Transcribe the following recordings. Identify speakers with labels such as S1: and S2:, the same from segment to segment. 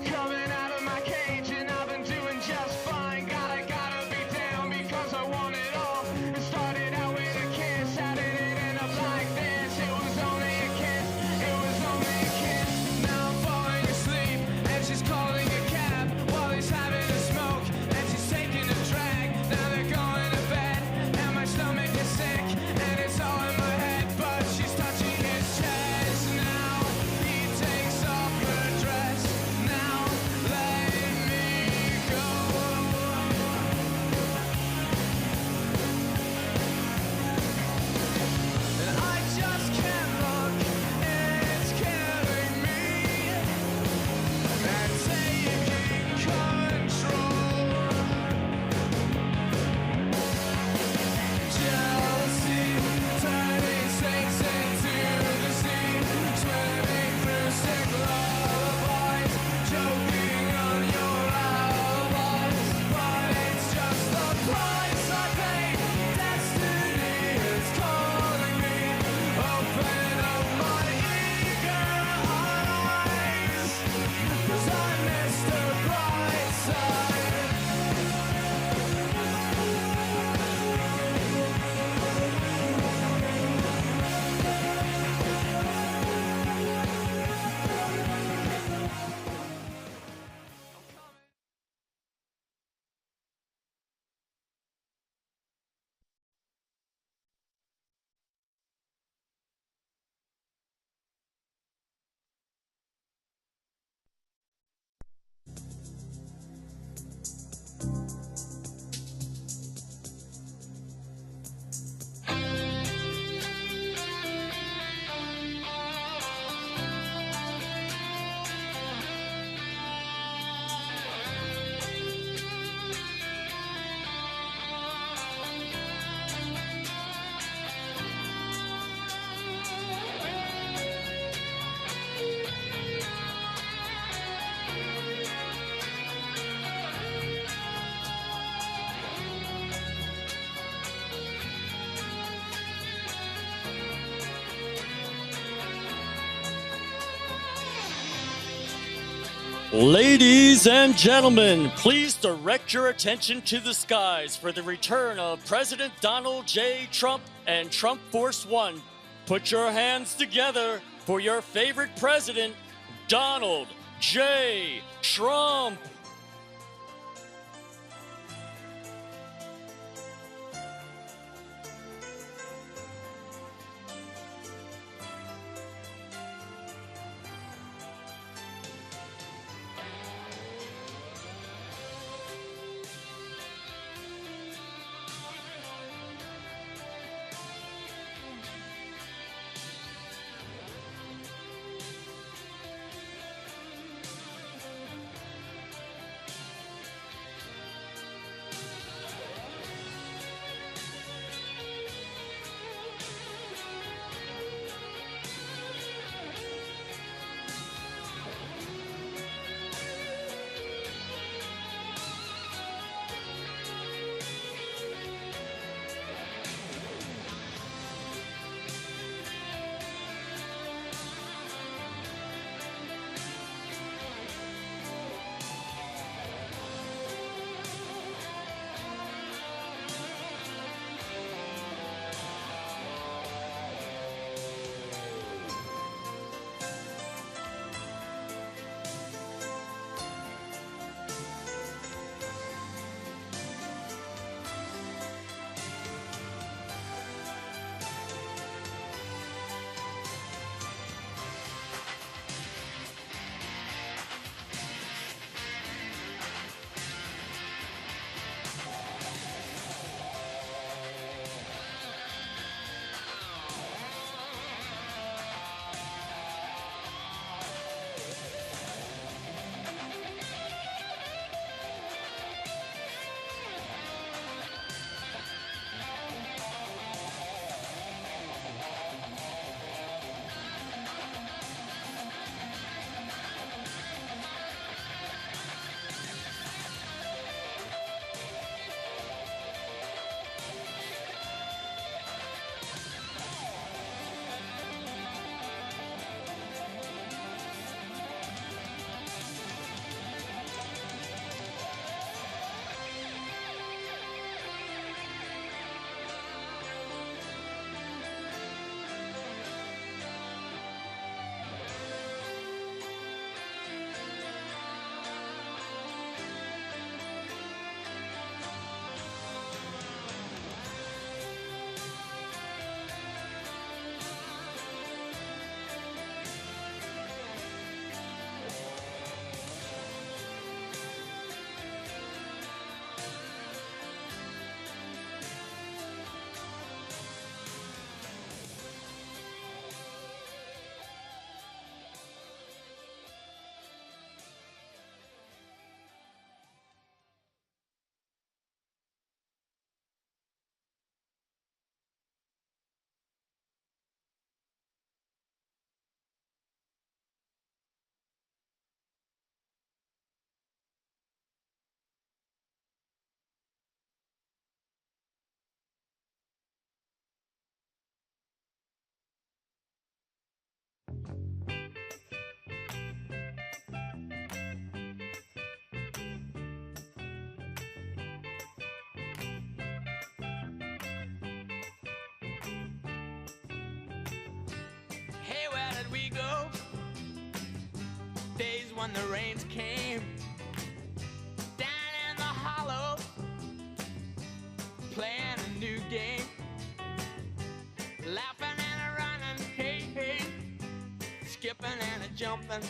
S1: Coming out of my cage and I've been doing just fine. Gotta be down because I want it all. It started out with a kiss, how did it end up like this? It was only a kiss, it was only a kiss. Now I'm falling asleep and she's calling a cab while he's having a smoke and she's taking a drag. Now they're going to bed and my stomach is sick and it's all in my head, but she's touching his chest. Now he takes off her dress. Now let me go. And I just can't look, it's killing me. And taking control. Jealousy turning snakes into the sea, swimming through sick lullabies, choking on your alibis. But it's just the price I pay. Destiny is calling me. Open up my eager eyes, 'cause I missed the bright side.
S2: Ladies and gentlemen, please direct your attention to the skies for the return of President Donald J. Trump and Trump Force One. Put your hands together for your favorite president, Donald J. Trump.
S1: when the rains came. Down in the hollow, playing a new game. Laughing and a running, hey, hey. Skipping and a jumping.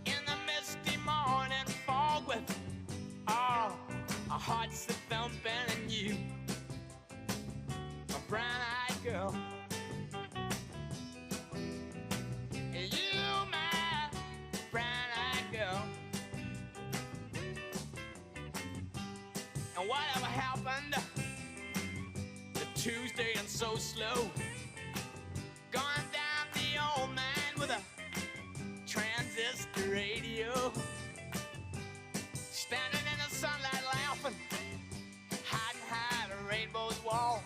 S1: In the misty morning fog with our hearts a thumping, and you, a brown-eyed girl. You, my brown-eyed girl. And whatever happened to Tuesday and so slow? Gone down the old man with a transistor radio. Standing in the sunlight laughing, hiding behind a rainbow's wall.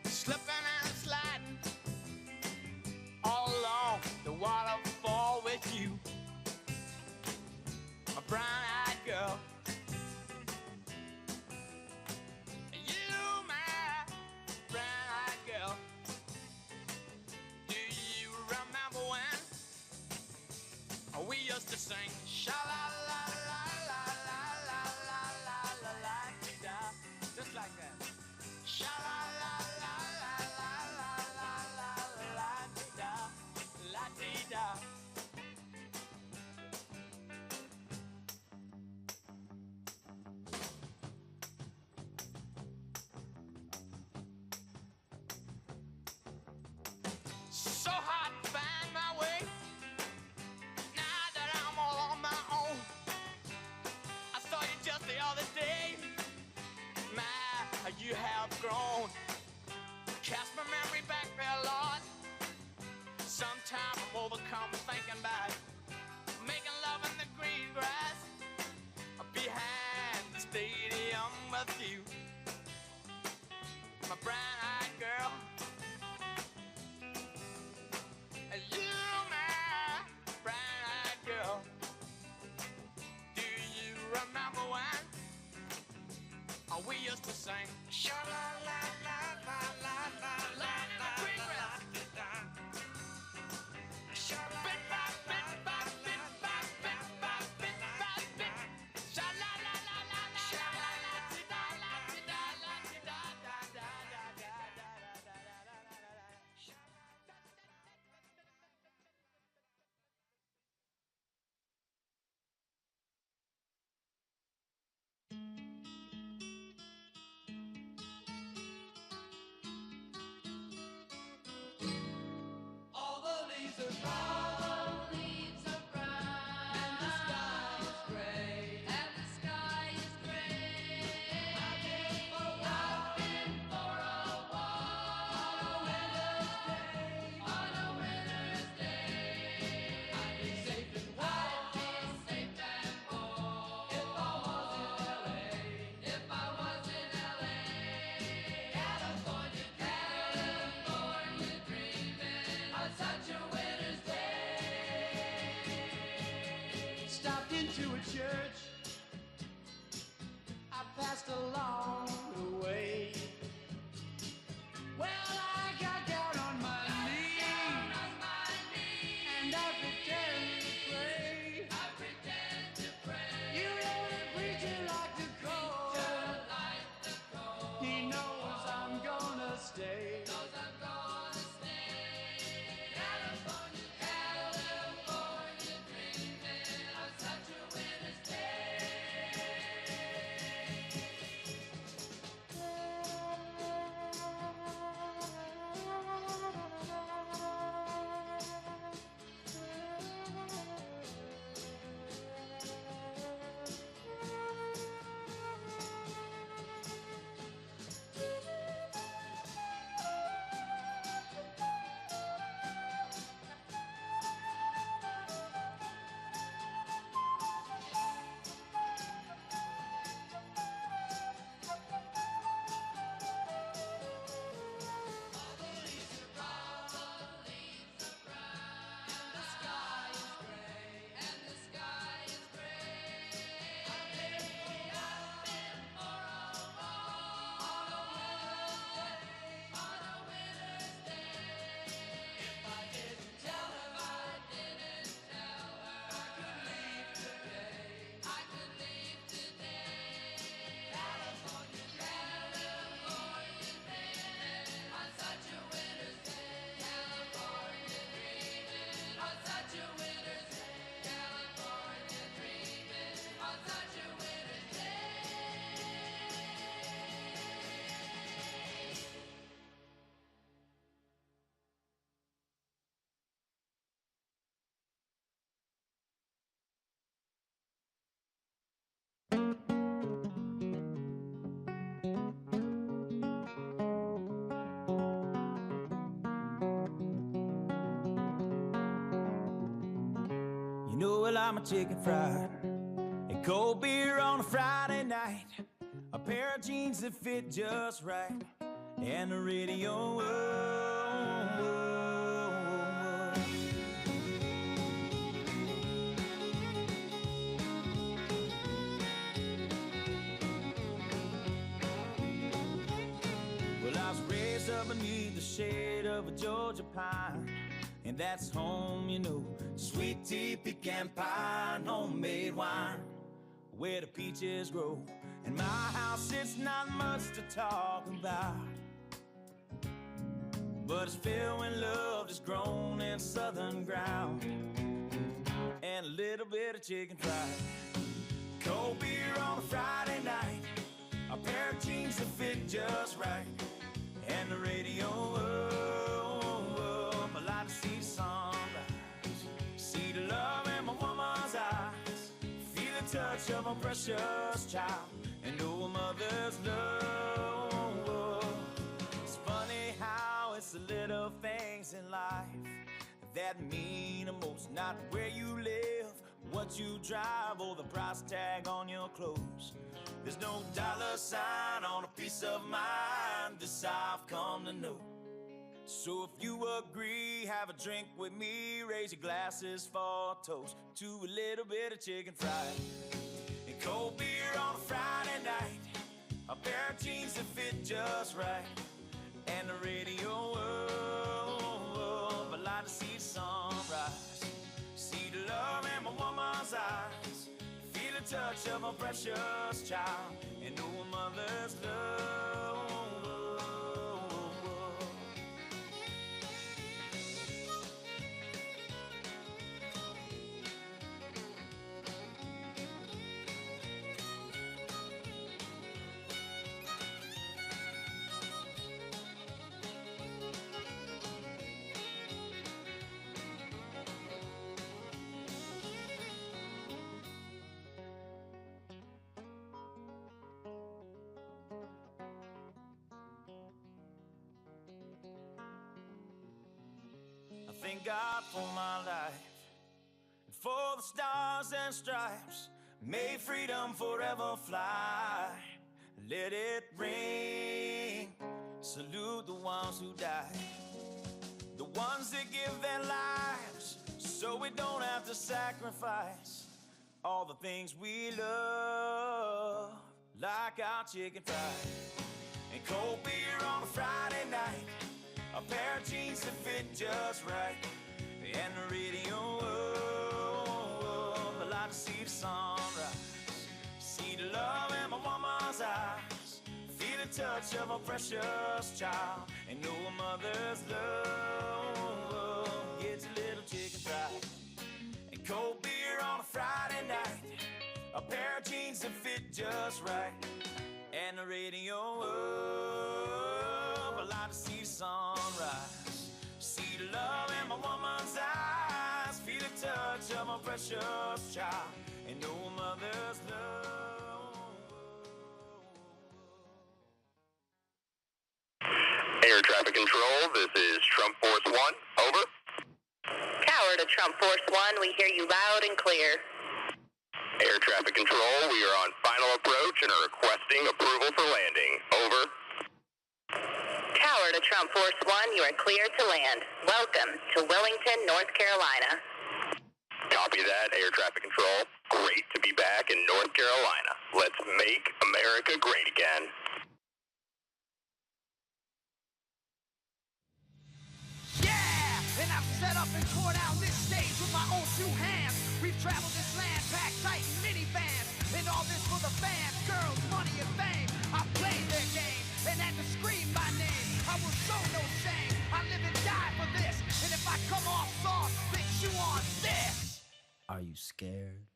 S1: Slipping and sliding all along the waterfall with you, a brown-eyed girl. You, my brown-eyed girl. Do you remember when we used to sing sha-la-la-la-la-la-la-la-la-la-la-la-la-la-la-la, just like that? Sha-la-la-la-la-la-la-la-la-la-la-la-la-la. So hard to find my way now that I'm all on my own. I saw you just the other day. My, how you have grown. Cast my memory back there, Lord. Sometimes I'm overcome thinking about making love in the green grass behind the stadium with you, my brown-eyed girl. You, my brown-eyed girl. Do you remember when we used to sing sha-la-la-la-la-la-la-la-la in the green grass?
S3: All the leaves are brown, leaves are brown, and the sky is gray, and the sky is gray. I've been for a walk on a winter's day. I'd be safe and warm if I was in LA. California dreaming on such a winter's day.
S4: Stopped into a church, I passed along the way. Well, I got down on my knees and I pretend to pray. You know the preacher like the cold. He knows I'm gonna stay.
S3: California dreaming on such a winter's day.
S5: You know, well, I'm a chicken fried and cold beer on a Friday night, a pair of jeans that fit just right, and the radio. Well, I was raised up beneath the shade of a Georgia pine, and that's home, you know. Sweet tea, pecan pie, and homemade wine, where the peaches grow. In my house, it's not much to talk about, but it's filled when love is grown in southern ground, and a little bit of chicken fried, cold beer on a Friday night, a pair of jeans that fit just right, and the radio up. I like to see the sunrise, see the love in my woman's eyes, feel the touch of a precious child, and know a mother's love. It's funny how it's the little things in life that mean the most. Not where you live, what you drive, or the price tag on your clothes. There's no dollar sign on a piece of mind, this I've come to know. So if you agree, have a drink with me, raise your glasses for a toast to a little bit of chicken fried and cold beer on a Friday night, a pair of jeans that fit just right, and the radio up. I like to see the sunrise, see the love in my woman's eyes, feel the touch of a precious child, and know a mother's love. Thank God for my life, and for the stars and stripes. May freedom forever fly. Let it ring. Salute the ones who died, the ones that give their lives, so we don't have to sacrifice all the things we love, like our chicken fried and cold beer on a Friday night, a pair of jeans that fit just right, and the radio up. I like to see the sunrise, see the love in my woman's eyes, feel the touch of a precious child, and know a mother's love. Gets a little chicken fried and cold beer on a Friday night, a pair of jeans that fit just right, and the radio up. I like to see the sunrise, see the love in my woman's eyes, feel the touch of a precious child, and know a mother's love.
S6: Air traffic control, this is Trump Force 1, over.
S7: Tower to Trump Force 1, we hear you loud and clear.
S6: Air traffic control, we are on final approach and are requesting approval for landing, over.
S7: Tower to Trump Force 1, you are clear to land. Welcome to Wilmington, North Carolina.
S6: Copy that, air traffic control. Great to be back in North Carolina. Let's make America great again.
S4: Yeah, and I've set up and tore down this stage with my own two hands. We've traveled this land, packed tight in minivans, and all this for the fans, girls, money, and fame. I played their game and had to scream my name. I will show no shame. I live and die for this, and if I come off soft, then chew on this.
S5: Are you scared?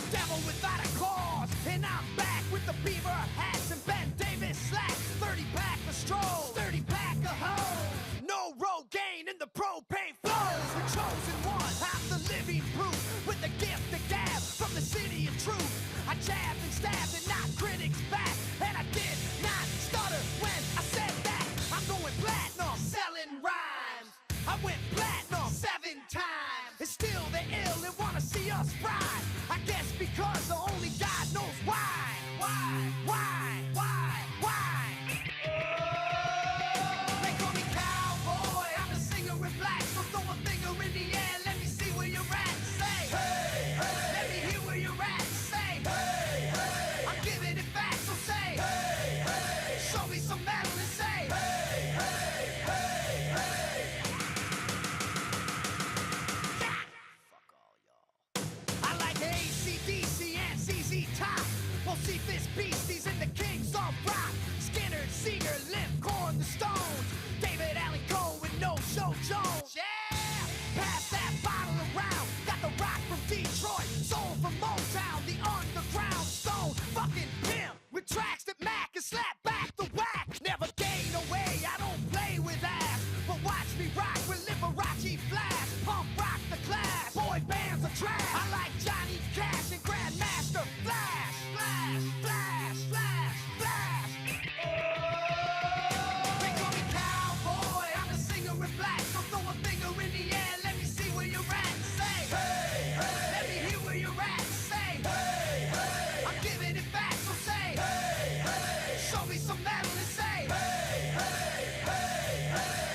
S4: Devil without a cause, and I'm back with the beaver hats and Ben Davis slacks. 30-pack of stroll, 30-pack of hoes. No Rogaine in the propane flows. The chosen one, I'm the living proof, with the gift of gab from the city of truth. I jabbed and stabbed and knocked critics back, and I did not stutter when I said that. I'm going platinum, selling rhymes. I went platinum 7 times, and still there just fried. I guess because only God knows why. They call me cowboy, I'm a singer in black. So throw a finger in the air, let me see where you're at. Say, hey, hey. Let me hear where you're at. Say, hey, hey. I'm giving it back, so say, hey, hey. Show me some metal and say, hey, hey, hey, hey. Fuck all y'all. I like AC/DC and ZZ Top. We'll see Fist Beasties and the Kings of Rock. Skinner, Seeger, Limp, Corn, the Stones. David Allen Coe with No Show Jones. Yeah! Pass that bottle around. Got the rock from Detroit. Soul from Motown. The underground stone. Fucking pimp. With tracks that Mac and slap back the whack. Never gain away. I don't play with ass. But watch me rock with Liberace Flash. Punk rock the class. Boy bands are trash. I like Johnny Cash and Grandmaster Flash. Flash, flash, flash, flash. They call me cowboy, I'm a singer in black. So throw a finger in the air, let me see where you're at. Say, hey, hey. Let me hear where you're at. Say, hey, hey. I'm giving it back, so say, hey, hey. Show me some metal and say, hey, hey, hey, hey.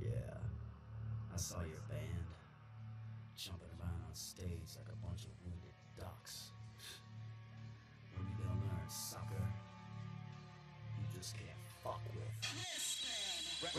S8: Yeah, I saw your band jumping around on stage like a bunch of wounded ducks. Maybe they'll learn soccer. You just can't fuck with.
S4: I'm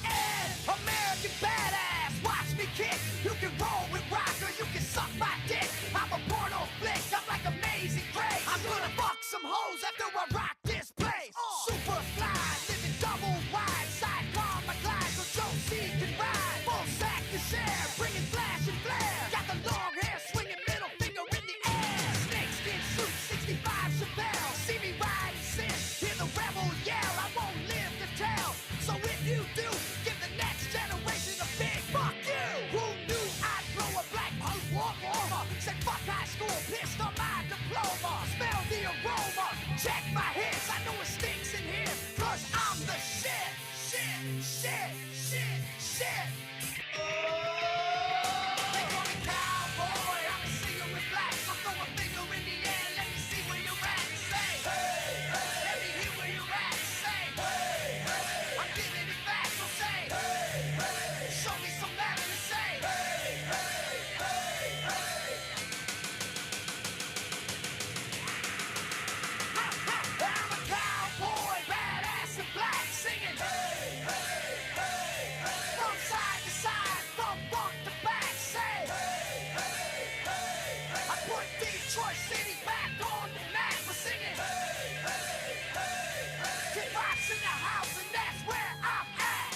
S4: an American badass. Watch me kick. You can roll with rock or you can suck my dick. I'm a porno flick. I'm like Amazing Grace. I'm gonna fuck some hoes after I rock this place. Super fly, living double wide. Sidecar my glide so Josie can ride. Full sack to share, bringing flash and flare. Got the long hair, swinging middle finger in the air. Snakeskin suit, 65 Chappelle. See me ride and sin, hear the rebel yell. I won't live to tell. So if you do, give the next generation a big fuck you. Who knew I'd blow a black punk walk over? Said fuck high school, pissed on my diploma. Smell the aroma, check my hits. I know it stinks in here, cause I'm the shit. Shit. They call me cowboy, I'm a singer with black. So throw a finger in the air, let me see where you're at. Say, hey, hey. Let me hear where you're at. Say, hey, hey. I'm giving it back, so say, hey, hey. Show me some metal and say, hey, hey, hey, hey. I'm a cowboy, badass and black, singing, hey, hey, hey, hey. From side to side, from front to back, say, hey, hey, hey, hey. I put Detroit City back on the map for singing, hey, hey, hey, hey. Kick rocks in the house and that's where I'm at.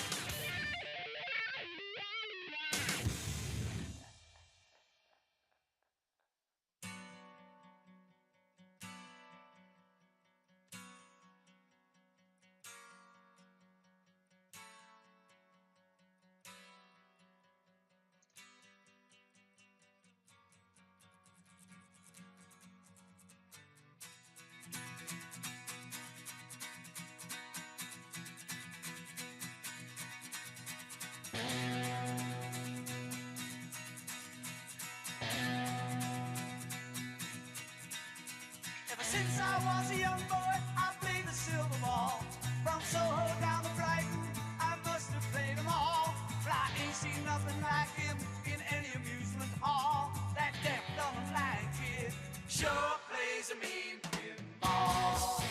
S5: Ever since I was a young boy, I played the silver ball. From Soho down to Brighton, I must have played them all. But I ain't seen nothing like him in any amusement hall. That deaf, dumb, and blind kid sure plays a mean pinball.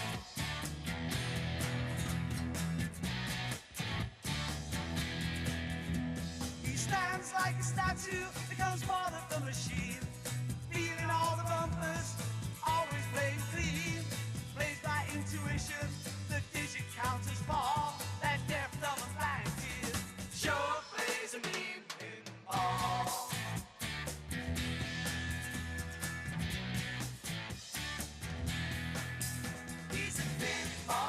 S5: He stands like a statue, becomes part of the machine. Feeling all the bumpers, always playing clean. Plays by intuition, the digit counters fall. That deaf, dumb, and blind kid sure plays a mean pinball. He's a pinball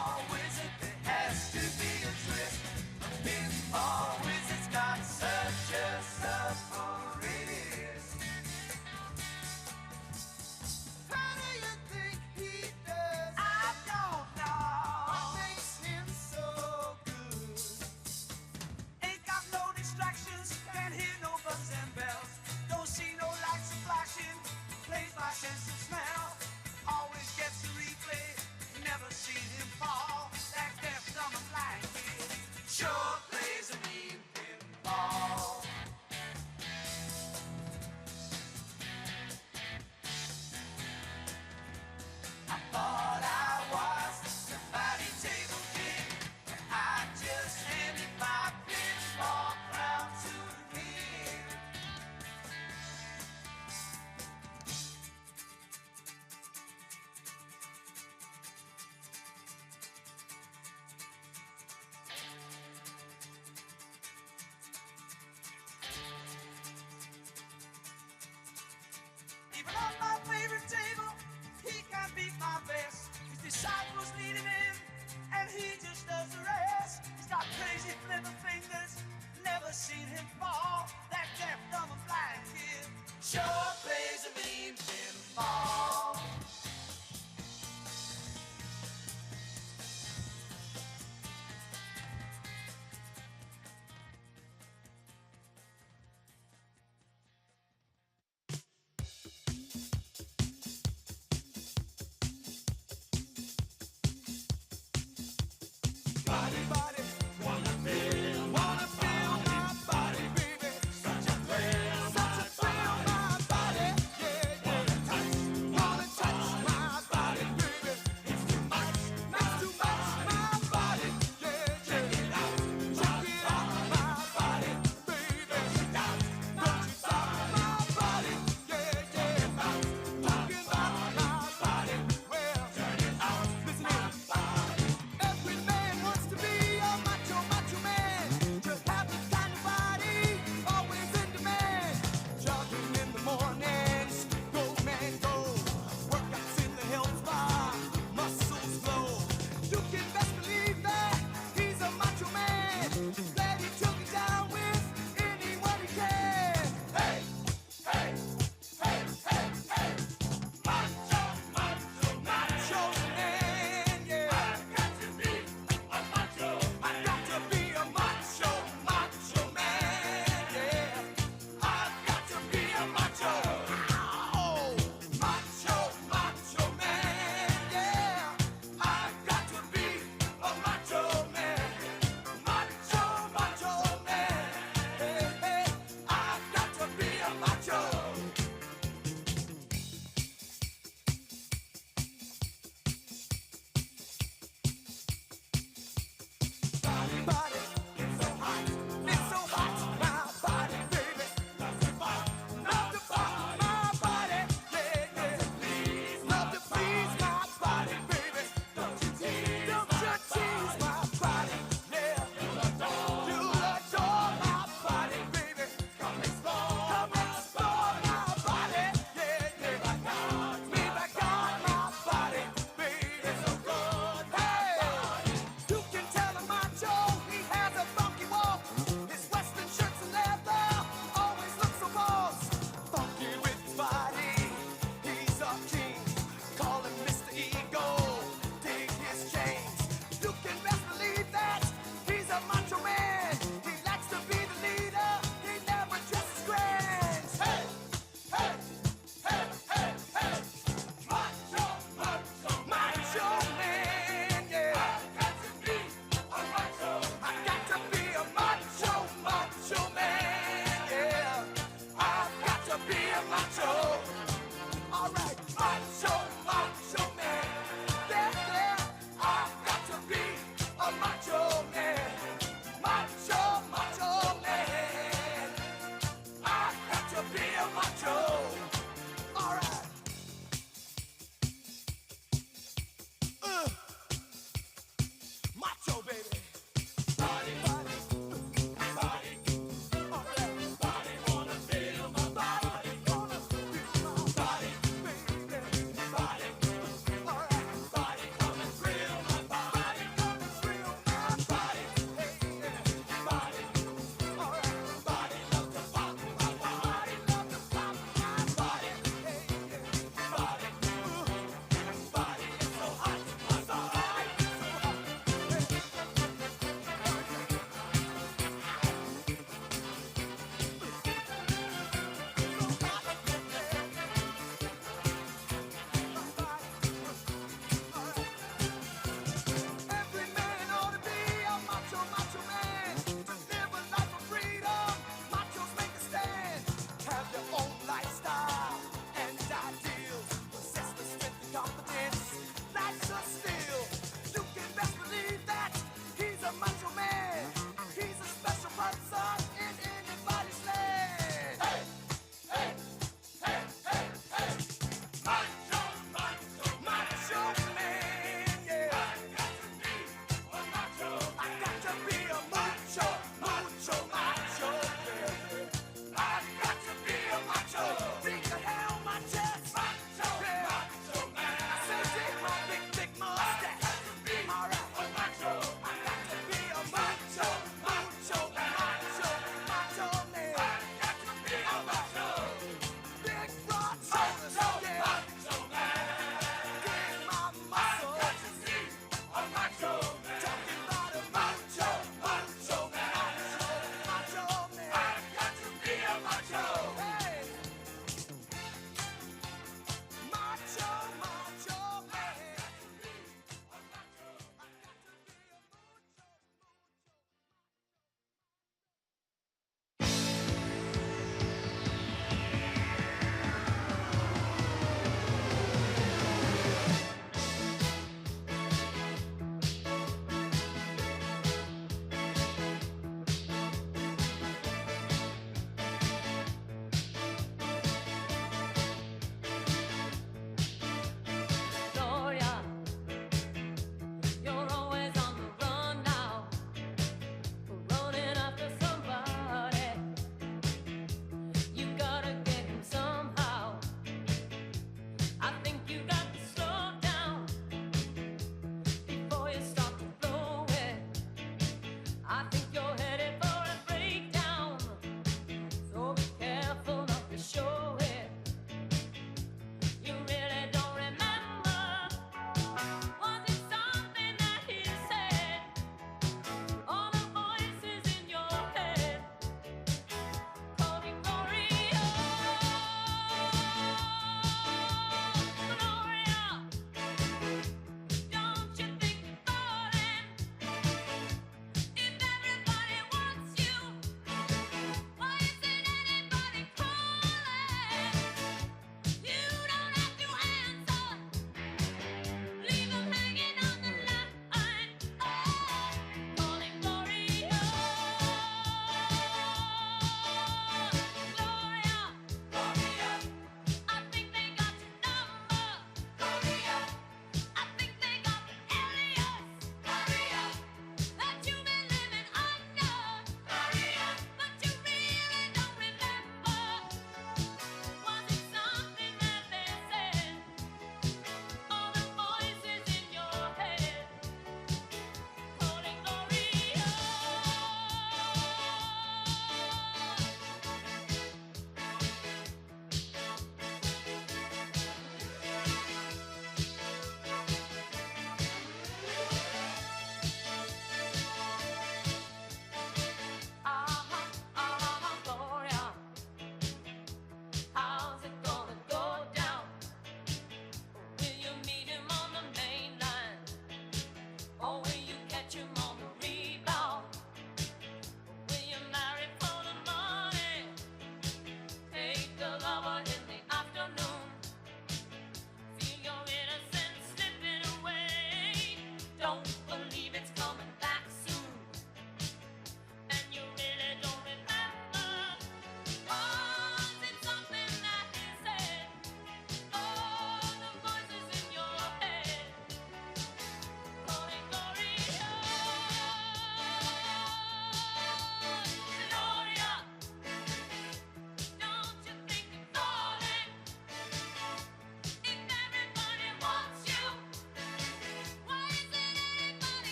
S4: disciples leading him, and he just does the rest. He's got crazy flipper fingers, never seen him fall. That deaf, dumb, and blind kid sure plays a mean pinball. Body, body, wanna feel my body, baby. Such a thrill, my body, yeah, yeah. Wanna touch my body, baby. It's too much, my body, yeah, yeah. Check it out, my body, baby. Don't you stop my body, yeah, yeah. Talking about my body, well, turn it out, listen here. Every man wants to be a macho man. Just have the kind of body, always in demand. Jogging in the mornings, go man go. Workouts in the health spa, muscles glow. You can best believe that he's a macho man. Glad he took it down with anyone he can. Hey, hey, hey, hey, hey. Macho man, yeah. I got to be a macho man, yeah. I've got to be a macho. Oh, macho man, yeah. I've got to be a macho man. Macho man. Hey, hey. I've got to be a macho. Body, it's so hot, my body, baby. Love to fuck my body, yeah, yeah. Love to please my body, baby. Don't you tease my body, yeah. You adore my body, baby. Come explore my body, yeah, yeah. Me back on my body, baby. So good, hey. You can tell a macho he has a funky walk. His western shirts and leather always look so boss. Funky with his body, he's a king. Call him Mr. Ego, dig his chains. You can best believe that he's a macho man. He likes to be the leader, he never dresses grand. Hey, hey, hey, hey, hey. Macho man, yeah. I got to be a macho man, yeah. I've got to be a macho. All right, macho man, yeah, yeah. I've got to be a macho man, macho man. I've got to be a macho. All right. Macho, baby. Body. All right. Wanna feel my body. Wanna feel my body, baby. All right. Come and thrill my body. Hey, yeah. All right. Love to pop my body. Hey, yeah. Body is so hot, my body is so hot. Every man ought to be a macho man. Just live a life of freedom. Machos make a stand. Have your own lifestyle and ideals. Possess the strength and confidence. Life's a steal. You can best believe that he's a macho man. He's a special person in anybody's land. Hey, hey, hey, hey, hey. Macho man, yeah. I got to be a macho.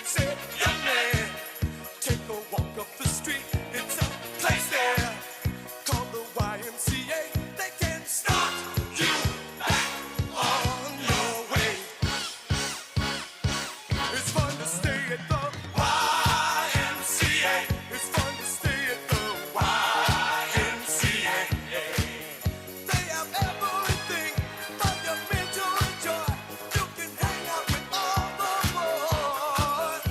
S4: and say, young man, take a walk up the street. It's a place there called the YMCA. They can start you back on your way. It's fun to stay at the YMCA. It's fun to stay at the YMCA. They have everything for your mental enjoy. You can hang out with all the boys.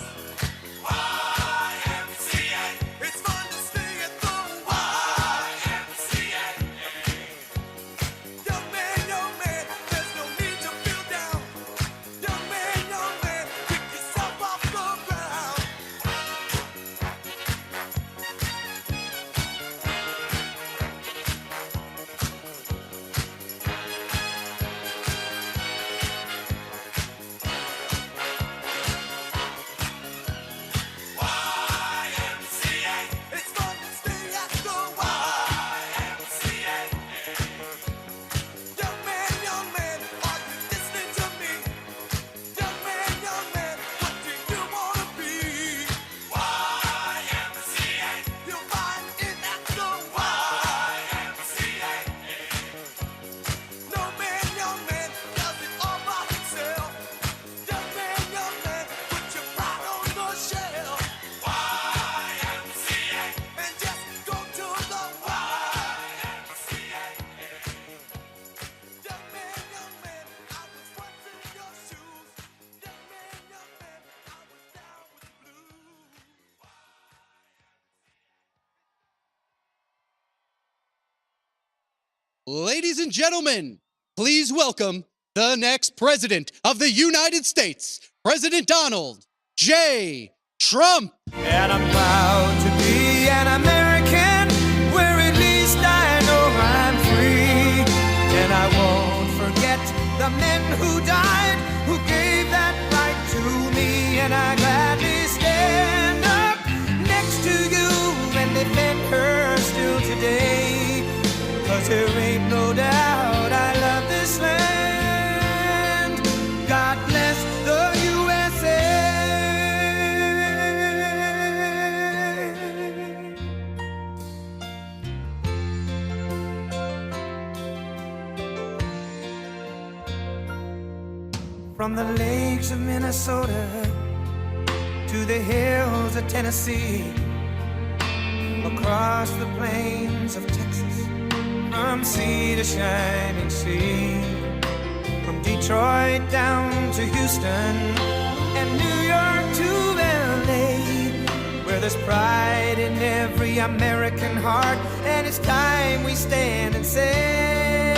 S4: YMCA. It's fun to stay at the YMCA. Young man, there's no need to feel down. Young man, pick yourself off the ground. YMCA. It's fun to stay at the YMCA. Young man, are you listening to me? Young man, what do you wanna be? YMCA. You'll find it at the YMCA. No man, young man, does it all by himself. Young man, put your pride on the shelf. YMCA. And just go to the YMCA. Young man, I was once in your shoes. Young man, I was down with the blues.
S9: Ladies and gentlemen, please welcome the next president of the United States, President Donald J. Trump.
S5: And I'm proud to be an American, where at least I know I'm free. And I won't forget the men who died, who gave that right to me. And I gladly stand up next to you and defend her still today. 'Cause there ain't no doubt I love this land. God bless the USA. From the lakes of Minnesota to the hills of Tennessee, across the plains of Texas, from sea to shining sea, from Detroit down to Houston and New York to LA, where there's pride in every American heart, and it's time we stand and say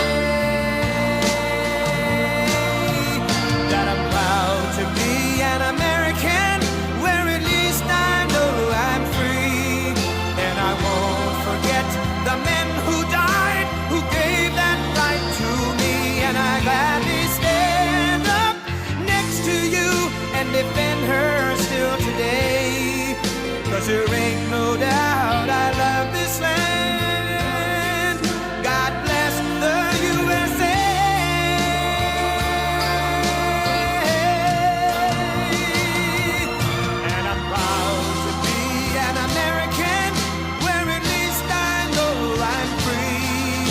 S5: that I'm proud to be an American, where at least I know I'm free. And I won't forget the men who died, who gave that right to me. And I gladly stand up next to you and defend her still today. 'Cause there ain't no doubt I love this land. God bless the USA. And I'm proud to be an American, where at least I know I'm free.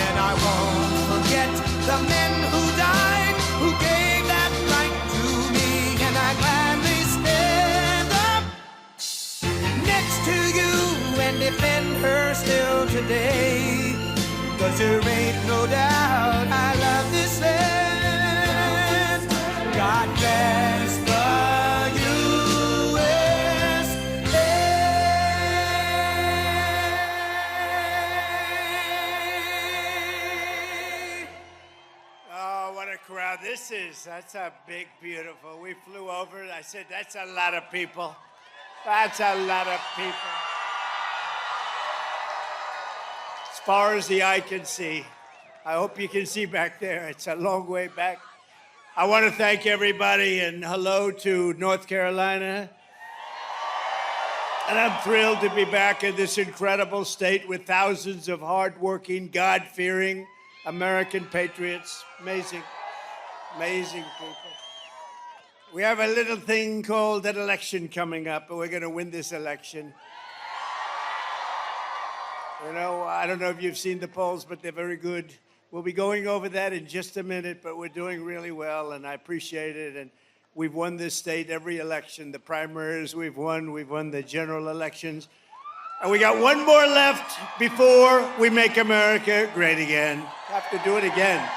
S5: And I won't forget the men who died, who gave that right to me. And I gladly stand up next to you and defend her still today. 'Cause there ain't no doubt I love this land. God bless the USA.
S10: Oh, what a crowd this is. That's a big, beautiful. We flew over. I said, that's a lot of people. That's a lot of people. As far as the eye can see. I hope you can see back there. It's a long way back. I want to thank everybody and hello to North Carolina. And I'm thrilled to be back in this incredible state with thousands of hardworking, God-fearing American patriots. Amazing, amazing people. We have a little thing called an election coming up, and we're going to win this election. You know, I don't know if you've seen the polls, but they're very good. We'll be going over that in just a minute, but we're doing really well, and I appreciate it. And we've won this state every election. The primaries we've won the general elections. And we got one more left before we make America great again. Have to do it again.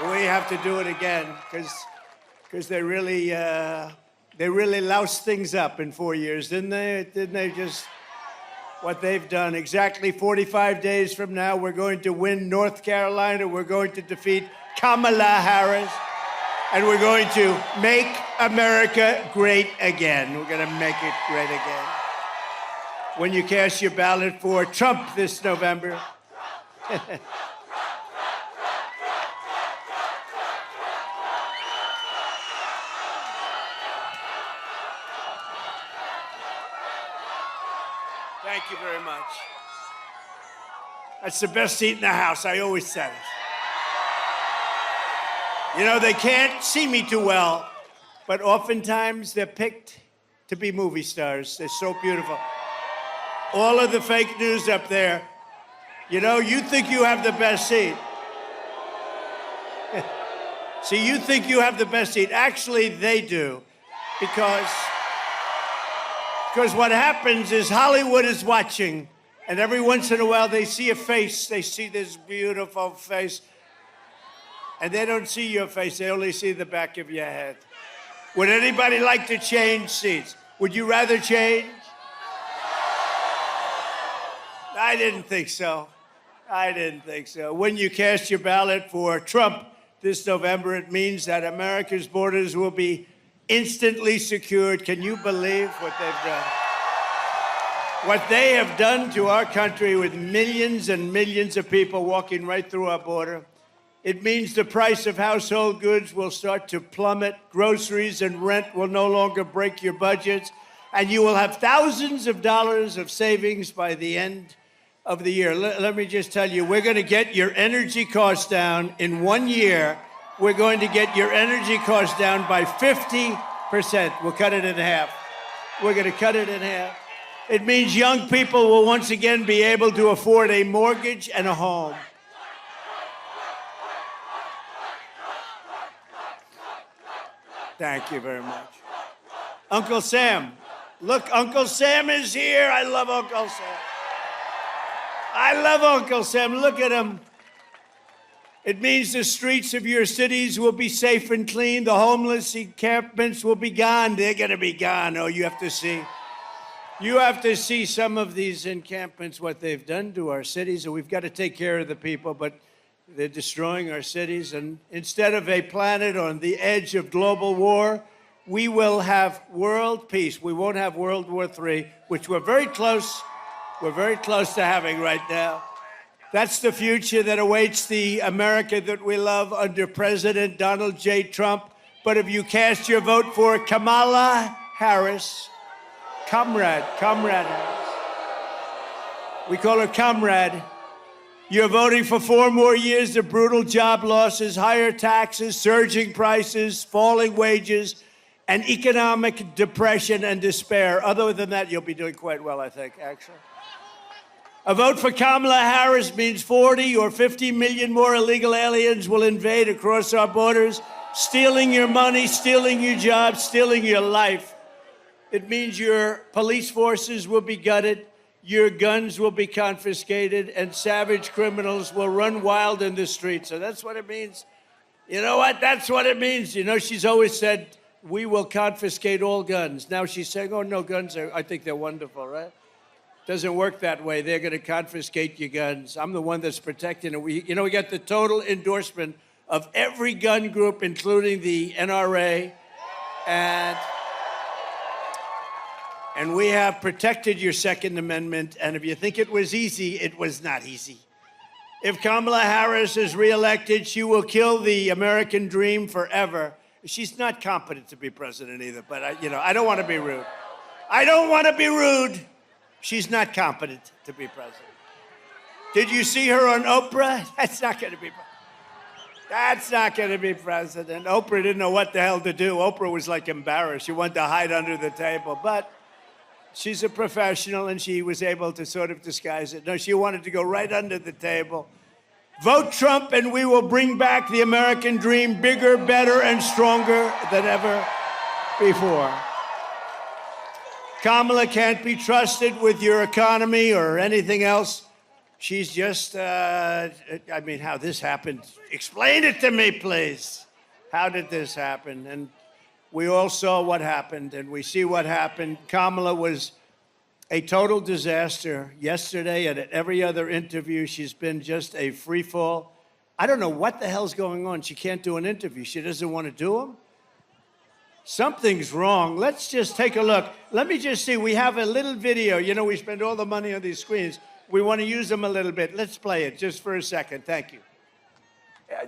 S10: We have to do it again because they really loused things up in 4 years, didn't they? Didn't they just... What they've done. Exactly 45 days from now, we're going to win North Carolina. We're going to defeat Kamala Harris. And we're going to make America great again. We're going to make it great again. When you cast your ballot for Trump this November. Thank you very much. That's the best seat in the House. I always said it. You know, they can't see me too well, but oftentimes they're picked to be movie stars. They're so beautiful. All of the fake news up there, you know, you think you have the best seat. See, you think you have the best seat. Actually, they do, because what happens is Hollywood is watching, and every once in a while they see a face. They see this beautiful face, and they don't see your face. They only see the back of your head. Would anybody like to change seats? Would you rather change? I didn't think so. I didn't think so. When you cast your ballot for Trump this November, it means that America's borders will be instantly secured. Can you believe what they've done? What they have done to our country with millions and millions of people walking right through our border. It means the price of household goods will start to plummet. Groceries and rent will no longer break your budgets. And you will have thousands of dollars of savings by the end of the year. Let me just tell you, we're going to get your energy costs down in 1 year. We're going to get your energy costs down by 50%. We'll cut it in half. We're going to cut it in half. It means young people will once again be able to afford a mortgage and a home. Thank you very much. Uncle Sam. Look, Uncle Sam is here. I love Uncle Sam. I love Uncle Sam. Look at him. It means the streets of your cities will be safe and clean. The homeless encampments will be gone. They're going to be gone. Oh, you have to see. You have to see some of these encampments, what they've done to our cities. And we've got to take care of the people, but they're destroying our cities. And instead of a planet on the edge of global war, we will have world peace. We won't have World War III, which we're very close to having right now. That's the future that awaits the America that we love under President Donald J. Trump. But if you cast your vote for Kamala Harris, Comrade Harris, we call her Comrade, you're voting for 4 more years of brutal job losses, higher taxes, surging prices, falling wages, and economic depression and despair. Other than that, you'll be doing quite well, I think, actually. A vote for Kamala Harris means 40 or 50 million more illegal aliens will invade across our borders, stealing your money, stealing your jobs, stealing your life. It means your police forces will be gutted, your guns will be confiscated, and savage criminals will run wild in the streets. So that's what it means. You know what? That's what it means. You know, she's always said, we will confiscate all guns. Now she's saying, oh, no, guns are, I think they're wonderful, right? Doesn't work that way. They're going to confiscate your guns. I'm the one that's protecting it. We got the total endorsement of every gun group, including the NRA, and we have protected your Second Amendment. And if you think it was easy, it was not easy. If Kamala Harris is reelected, she will kill the American dream forever. She's not competent to be president either, but I don't want to be rude. I don't want to be rude. She's not competent to be president. Did you see her on Oprah? That's not going to be. That's not going to be president. Oprah didn't know what the hell to do. Oprah was like embarrassed. She wanted to hide under the table. But she's a professional, and she was able to sort of disguise it. No, she wanted to go right under the table. Vote Trump, and we will bring back the American dream bigger, better, and stronger than ever before. Kamala can't be trusted with your economy or anything else. She's just, I mean, how this happened. Explain it to me, please. How did this happen? And we all saw what happened, and we see what happened. Kamala was a total disaster yesterday, and at every other interview, she's been just a free fall. I don't know what the hell's going on. She can't do an interview. She doesn't want to do them. Something's wrong. Let's just take a look. Let me just see. We have a little video. You know, we spend all the money on these screens. We want to use them a little bit. Let's play it just for a second. Thank you.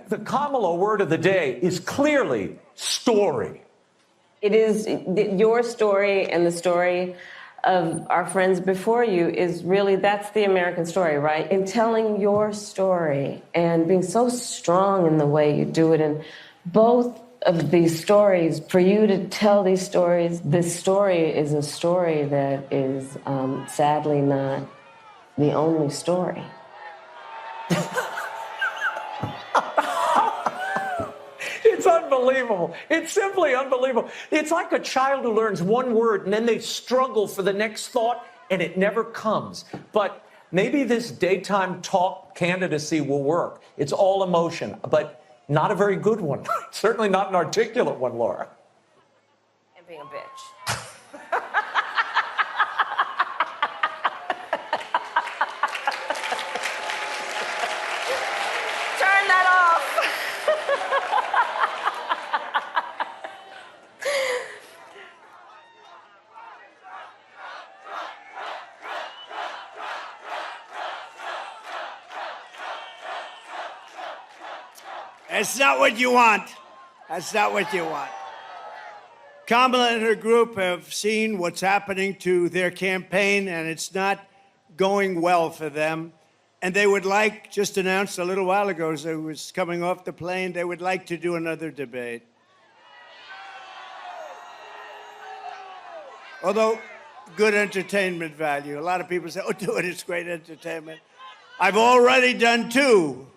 S11: The Kamala word of the day is clearly story.
S12: It is your story and the story of our friends before you is really, that's the American story, right? In telling your story and being so strong in the way you do it. And both of these stories, for you to tell these stories, this story is a story that is sadly not the only story.
S11: It's unbelievable. It's simply unbelievable. It's like a child who learns one word and then they struggle for the next thought and it never comes. But maybe this daytime talk candidacy will work. It's all emotion, but not a very good one. Certainly not an articulate one, Laura.
S12: And being a bitch. Turn that off.
S10: That's not what you want. That's not what you want. Kamala and her group have seen what's happening to their campaign, and it's not going well for them. And they would like, just announced a little while ago as I was coming off the plane, they would like to do another debate. Although, good entertainment value. A lot of people say, oh, do it, it's great entertainment. I've already done two.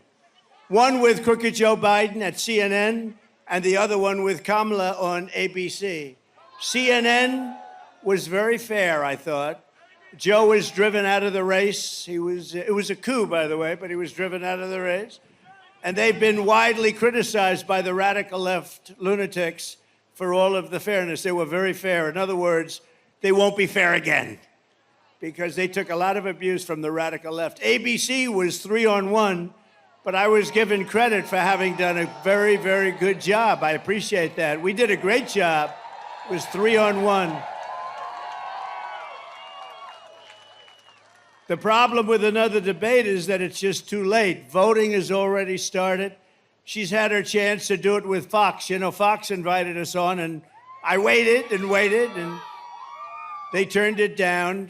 S10: One with Crooked Joe Biden at CNN, and the other one with Kamala on ABC. CNN was very fair, I thought. Joe was driven out of the race. It was a coup, by the way, but he was driven out of the race. And they've been widely criticized by the radical left lunatics for all of the fairness. They were very fair. In other words, they won't be fair again because they took a lot of abuse from the radical left. ABC was 3-on-1. But I was given credit for having done a very, very good job. I appreciate that. We did a great job. It was 3-on-1. The problem with another debate is that it's just too late. Voting has already started. She's had her chance to do it with Fox. You know, Fox invited us on, and I waited, and they turned it down.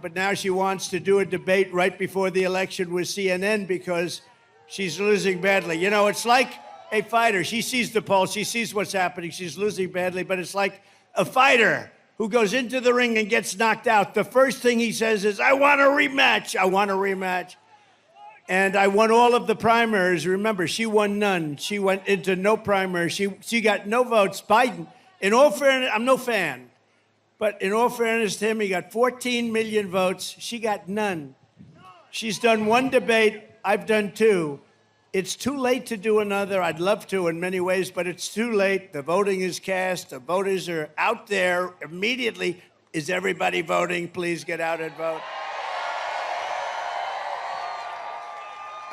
S10: But now she wants to do a debate right before the election with CNN because she's losing badly. You know, it's like a fighter. She sees the pulse. She sees what's happening. She's losing badly. But it's like a fighter who goes into the ring and gets knocked out. The first thing he says is, I want a rematch. I want a rematch. And I won all of the primaries. Remember, she won none. She went into no primary. She got no votes. Biden, in all fairness, I'm no fan. But in all fairness to him, he got 14 million votes. She got none. She's done one debate. I've done two. It's too late to do another. I'd love to in many ways, but it's too late. The voting is cast. The voters are out there immediately. Is everybody voting? Please get out and vote.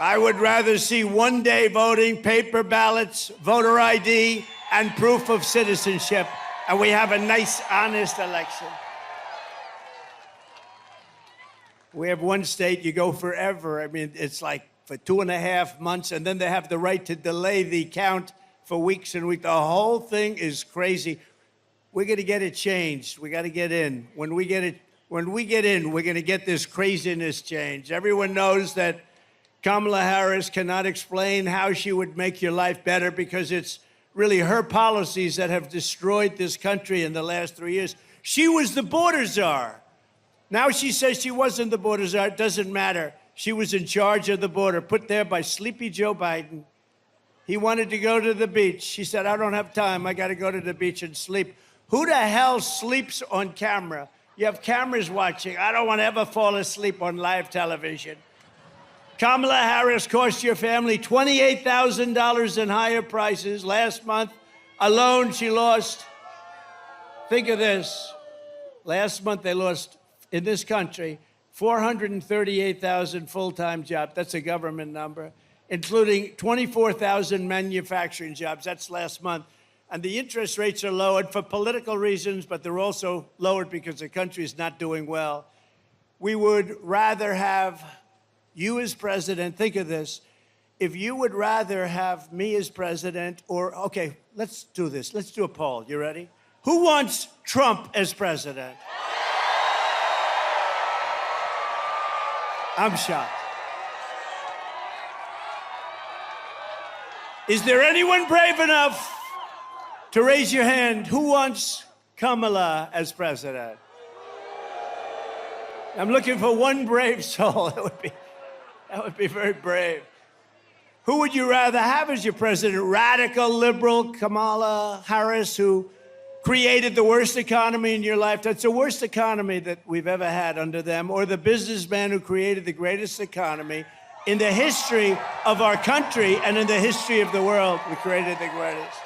S10: I would rather see one-day voting, paper ballots, voter ID, and proof of citizenship. And we have a nice, honest election. We have one state, you go forever. I mean, it's like for 2.5 months, and then they have the right to delay the count for weeks and weeks. The whole thing is crazy. We're going to get it changed. We got to get in. When we get in, we're going to get this craziness changed. Everyone knows that Kamala Harris cannot explain how she would make your life better because it's really her policies that have destroyed this country in the last 3 years. She was the border czar. Now she says she wasn't the border czar. It doesn't matter. She was in charge of the border, put there by sleepy Joe Biden. He wanted to go to the beach. She said, I don't have time. I got to go to the beach and sleep. Who the hell sleeps on camera? You have cameras watching. I don't want to ever fall asleep on live television. Kamala Harris cost your family $28,000 in higher prices. Last month alone, she lost, think of this, last month they lost, in this country, 438,000 full-time jobs. That's a government number, including 24,000 manufacturing jobs. That's last month. And the interest rates are lowered for political reasons, but they're also lowered because the country is not doing well. We would rather have you as president. Think of this. If you would rather have me as president or, okay, let's do this. Let's do a poll. You ready? Who wants Trump as president? I'm shocked. Is there anyone brave enough to raise your hand? Who wants Kamala as president? I'm looking for one brave soul. That would be very brave. Who would you rather have as your president? Radical liberal Kamala Harris, who created the worst economy in your life. That's the worst economy that we've ever had under them. Or the businessman who created the greatest economy in the history of our country and in the history of the world. We created the greatest.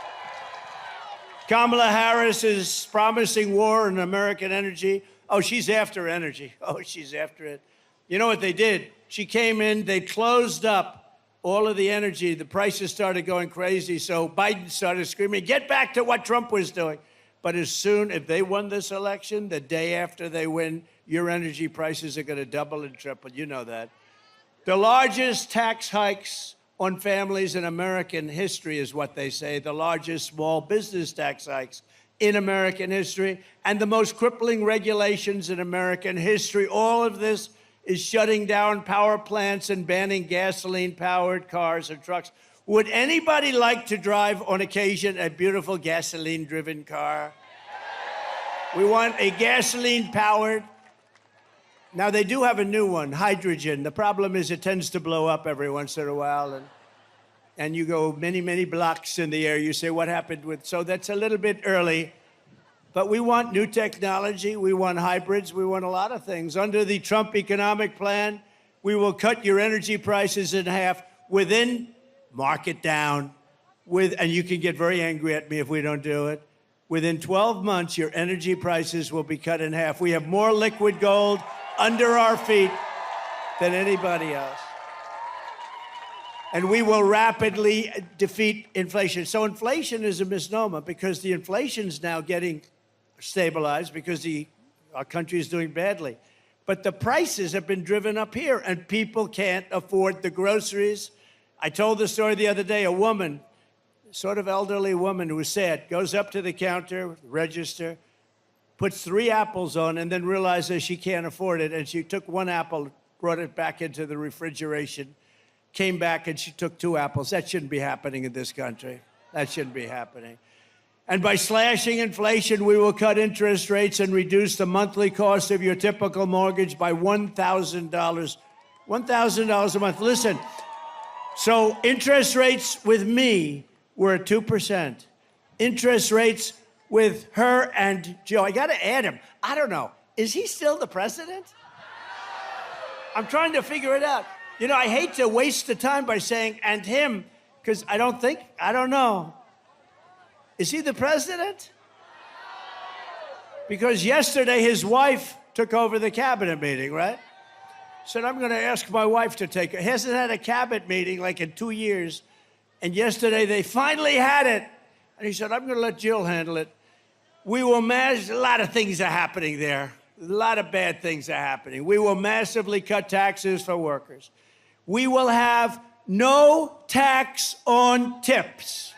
S10: Kamala Harris is promising war on American energy. Oh, she's after energy. Oh, she's after it. You know what they did? She came in, they closed up all of the energy. The prices started going crazy. So Biden started screaming, get back to what Trump was doing. But as soon, if they won this election, the day after they win, your energy prices are going to double and triple. You know that. The largest tax hikes on families in American history is what they say. The largest small business tax hikes in American history and the most crippling regulations in American history. All of this is shutting down power plants and banning gasoline-powered cars and trucks. Would anybody like to drive, on occasion, a beautiful gasoline-driven car? We want a gasoline-powered. Now, they do have a new one, hydrogen. The problem is it tends to blow up every once in a while, and you go many, many blocks in the air. You say, what happened with... So that's a little bit early. But we want new technology. We want hybrids. We want a lot of things. Under the Trump economic plan, we will cut your energy prices in half within... Mark it down. And you can get very angry at me if we don't do it. Within 12 months, your energy prices will be cut in half. We have more liquid gold under our feet than anybody else. And we will rapidly defeat inflation. So inflation is a misnomer because the inflation's now getting stabilized because our country is doing badly. But the prices have been driven up here, and people can't afford the groceries. I told the story the other day, a woman, sort of elderly woman who was sad, goes up to the counter, register, puts 3 apples on, and then realizes she can't afford it. And she took 1 apple, brought it back into the refrigeration, came back, and she took 2 apples. That shouldn't be happening in this country. That shouldn't be happening. And by slashing inflation, we will cut interest rates and reduce the monthly cost of your typical mortgage by $1,000. $1,000 a month. Listen. So interest rates with me were at 2%. Interest rates with her and Joe. I got to add him. I don't know. Is he still the president? I'm trying to figure it out. You know, I hate to waste the time by saying and him because I don't know. Is he the president? Because yesterday his wife took over the cabinet meeting, right? Said, I'm going to ask my wife to take it. Hasn't had a cabinet meeting like in 2 years. And yesterday they finally had it. And he said, I'm going to let Jill handle it. We will a lot of things are happening there. A lot of bad things are happening. We will massively cut taxes for workers. We will have no tax on tips.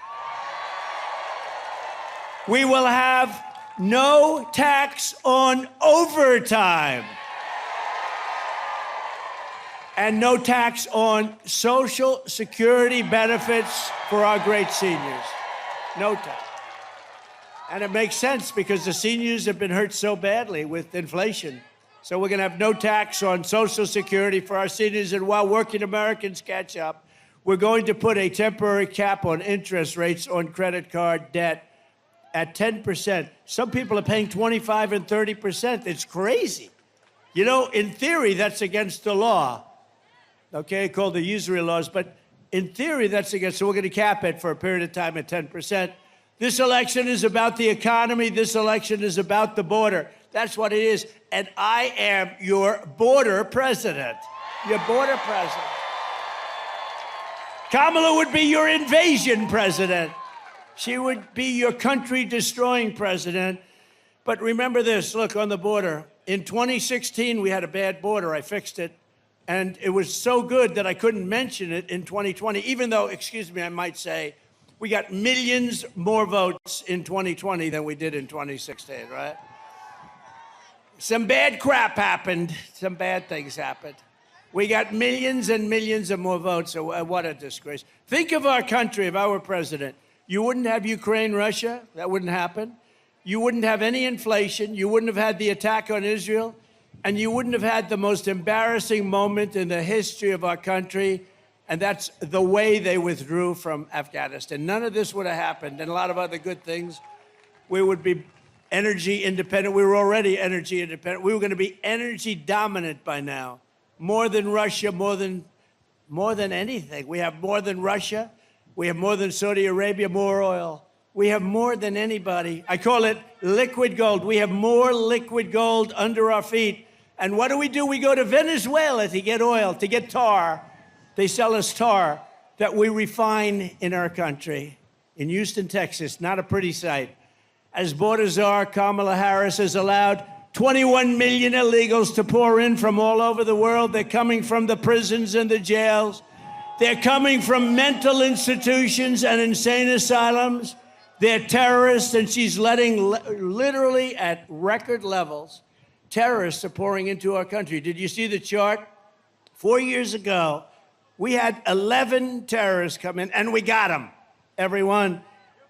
S10: We will have no tax on overtime. and no tax on Social Security benefits for our great seniors. No tax. And it makes sense because the seniors have been hurt so badly with inflation. So we're going to have no tax on Social Security for our seniors. And while working Americans catch up, we're going to put a temporary cap on interest rates on credit card debt at 10%. Some people are paying 25 and 30%. It's crazy. You know, in theory, that's against the law. Okay, called the usury laws. But in theory, that's against. So we're going to cap it for a period of time at 10%. This election is about the economy. This election is about the border. That's what it is. And I am your border president. Your border president. Kamala would be your invasion president. She would be your country-destroying president. But remember this, look, on the border. In 2016, we had a bad border. I fixed it. And it was so good that I couldn't mention it in 2020, even though, excuse me, I might say, we got millions more votes in 2020 than we did in 2016, right? Some bad crap happened. Some bad things happened. We got millions and millions of more votes. So what a disgrace. Think of our country if I were president. You wouldn't have Ukraine, Russia. That wouldn't happen. You wouldn't have any inflation. You wouldn't have had the attack on Israel. And you wouldn't have had the most embarrassing moment in the history of our country. And that's the way they withdrew from Afghanistan. None of this would have happened. And a lot of other good things. We would be energy independent. We were already energy independent. We were going to be energy dominant by now. More than Russia, more than anything. We have more than Russia. We have more than Saudi Arabia, more oil. We have more than anybody. I call it liquid gold. We have more liquid gold under our feet. And what do? We go to Venezuela to get oil, to get tar. They sell us tar that we refine in our country. In Houston, Texas, not a pretty sight. As border czar, Kamala Harris has allowed 21 million illegals to pour in from all over the world. They're coming from the prisons and the jails. They're coming from mental institutions and insane asylums. They're terrorists, and she's letting, literally at record levels, terrorists are pouring into our country. Did you see the chart? 4 years ago, we had 11 terrorists come in, and we got them, everyone.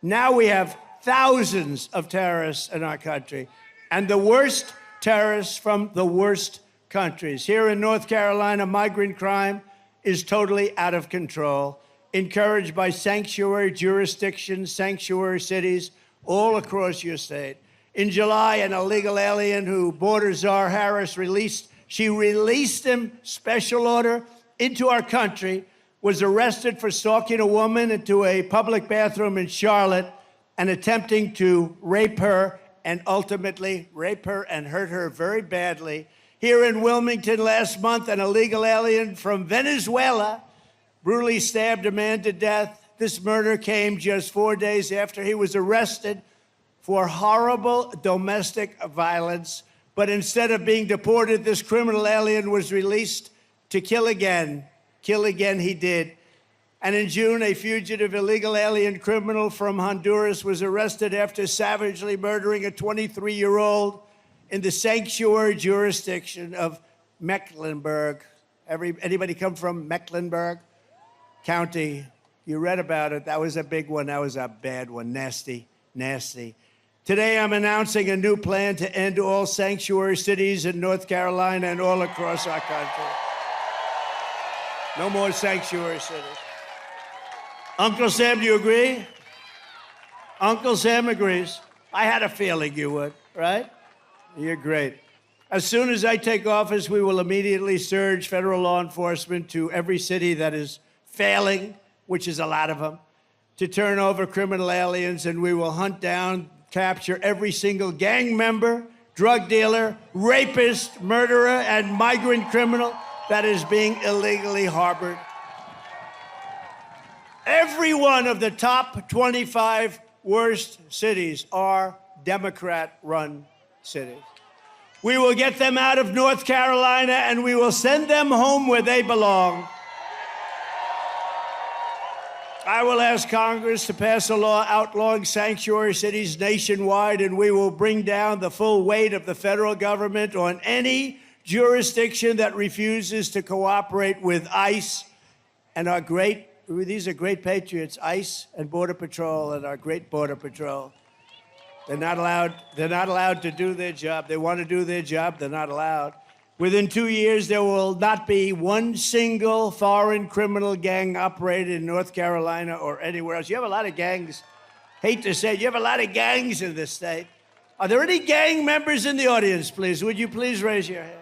S10: Now we have thousands of terrorists in our country, and the worst terrorists from the worst countries. Here in North Carolina, migrant crime is totally out of control, encouraged by sanctuary jurisdictions, sanctuary cities all across your state. In July, an illegal alien who border czar Harris released him, special order, into our country, was arrested for stalking a woman into a public bathroom in Charlotte and attempting to rape her and ultimately rape her and hurt her very badly. Here in Wilmington last month, an illegal alien from Venezuela brutally stabbed a man to death. This murder came just 4 days after he was arrested for horrible domestic violence. But instead of being deported, this criminal alien was released to kill again. Kill again he did. And in June, a fugitive illegal alien criminal from Honduras was arrested after savagely murdering a 23-year-old in the sanctuary jurisdiction of Mecklenburg. Anybody come from Mecklenburg County? You read about it. That was a big one. That was a bad one. Nasty, nasty. Today, I'm announcing a new plan to end all sanctuary cities in North Carolina and all across our country. No more sanctuary cities. Uncle Sam, do you agree? Uncle Sam agrees. I had a feeling you would, right? You're great. As soon as I take office, we will immediately surge federal law enforcement to every city that is failing, which is a lot of them, to turn over criminal aliens, and we will hunt down, capture every single gang member, drug dealer, rapist, murderer, and migrant criminal that is being illegally harbored. Every one of the top 25 worst cities are Democrat-run cities. We will get them out of North Carolina, and we will send them home where they belong. I will ask Congress to pass a law outlawing sanctuary cities nationwide, and we will bring down the full weight of the federal government on any jurisdiction that refuses to cooperate with ICE and these are great patriots, ICE and Border Patrol and our great Border Patrol. They're not allowed to do their job. They want to do their job, they're not allowed. Within 2 years, there will not be one single foreign criminal gang operated in North Carolina or anywhere else. You have a lot of gangs. Hate to say it, you have a lot of gangs in this state. Are there any gang members in the audience, please? Would you please raise your hand?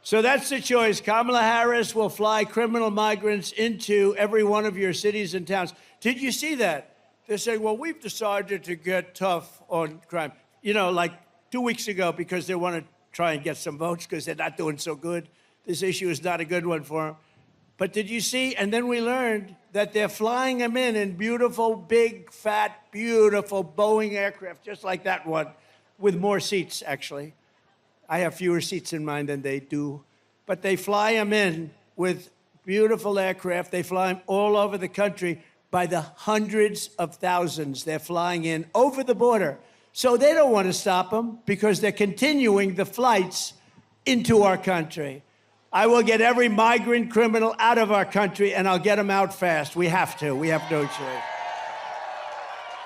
S10: So that's the choice. Kamala Harris will fly criminal migrants into every one of your cities and towns. Did you see that? They're saying, well, we've decided to get tough on crime. You know, like 2 weeks ago, because they want to try and get some votes because they're not doing so good. This issue is not a good one for them. But did you see? And then we learned that they're flying them in beautiful, big, fat, beautiful Boeing aircraft, just like that one, with more seats, actually. I have fewer seats in mine than they do. But they fly them in with beautiful aircraft. They fly them all over the country by the hundreds of thousands. They're flying in over the border. So they don't want to stop them because they're continuing the flights into our country. I will get every migrant criminal out of our country, and I'll get them out fast. We have to. We have no choice.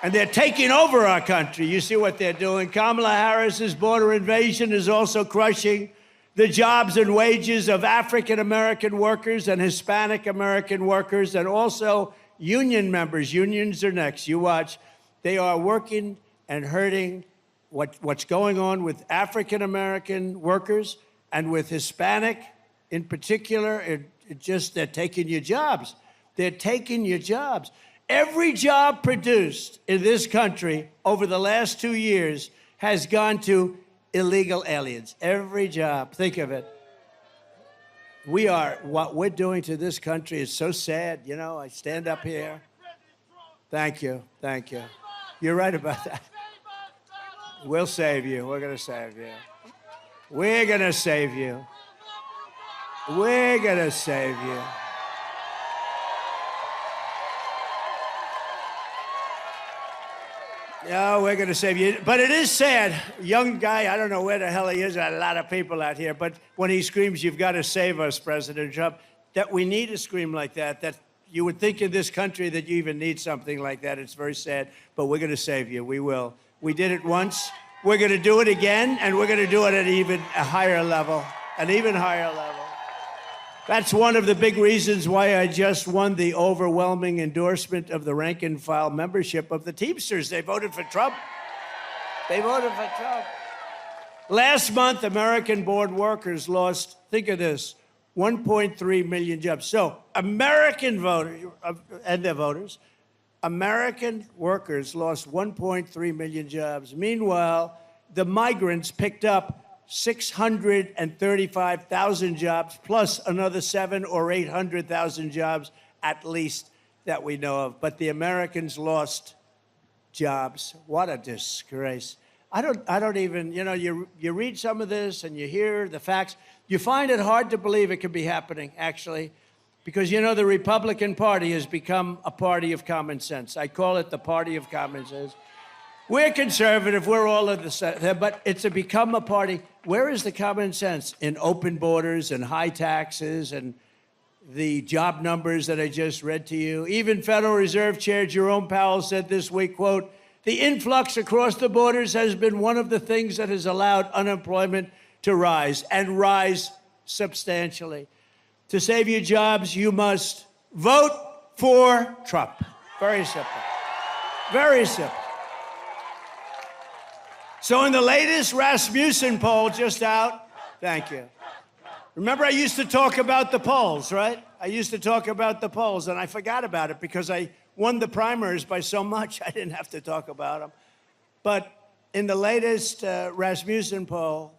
S10: And they're taking over our country. You see what they're doing. Kamala Harris's border invasion is also crushing the jobs and wages of African-American workers and Hispanic-American workers, and also union members. Unions are next. You watch. They are working and hurting what's going on with African-American workers and with Hispanic in particular. They're taking your jobs. They're taking your jobs. Every job produced in this country over the last 2 years has gone to illegal aliens. Every job. Think of it. What we're doing to this country is so sad. You know, I stand up here. Thank you. Thank you. You're right about that. We'll save you. We're going to save you. We're going to save you. We're going to save you. Yeah, we're going to save you. But it is sad. Young guy, I don't know where the hell he is. There are a lot of people out here. But when he screams, you've got to save us, President Trump, that we need to scream like that, that you would think in this country that you even need something like that. It's very sad. But we're going to save you. We will. We did it once. We're going to do it again. And we're going to do it at even a higher level, an even higher level. That's one of the big reasons why I just won the overwhelming endorsement of the rank and file membership of the Teamsters. They voted for Trump. They voted for Trump. Last month, American-born workers lost, think of this, 1.3 million jobs. So American voters and their voters, American workers lost 1.3 million jobs. Meanwhile, the migrants picked up 635,000 jobs, plus another 700,000 or 800,000 jobs, at least, that we know of. But the Americans lost jobs. What a disgrace. I don't even, you know, you read some of this and you hear the facts. You find it hard to believe it could be happening, actually, because, you know, the Republican Party has become a party of common sense. I call it the party of common sense. We're conservative. We're all of the same, but it's become a party. Where is the common sense in open borders and high taxes and the job numbers that I just read to you? Even Federal Reserve Chair Jerome Powell said this week, quote, "The influx across the borders has been one of the things that has allowed unemployment to rise, and rise substantially. To save your jobs, you must vote for Trump." Very simple. Very simple. So in the latest Rasmussen poll just out, thank you. Remember, I used to talk about the polls, right? I used to talk about the polls, and I forgot about it because I won the primaries by so much I didn't have to talk about them. But in the latest Rasmussen poll,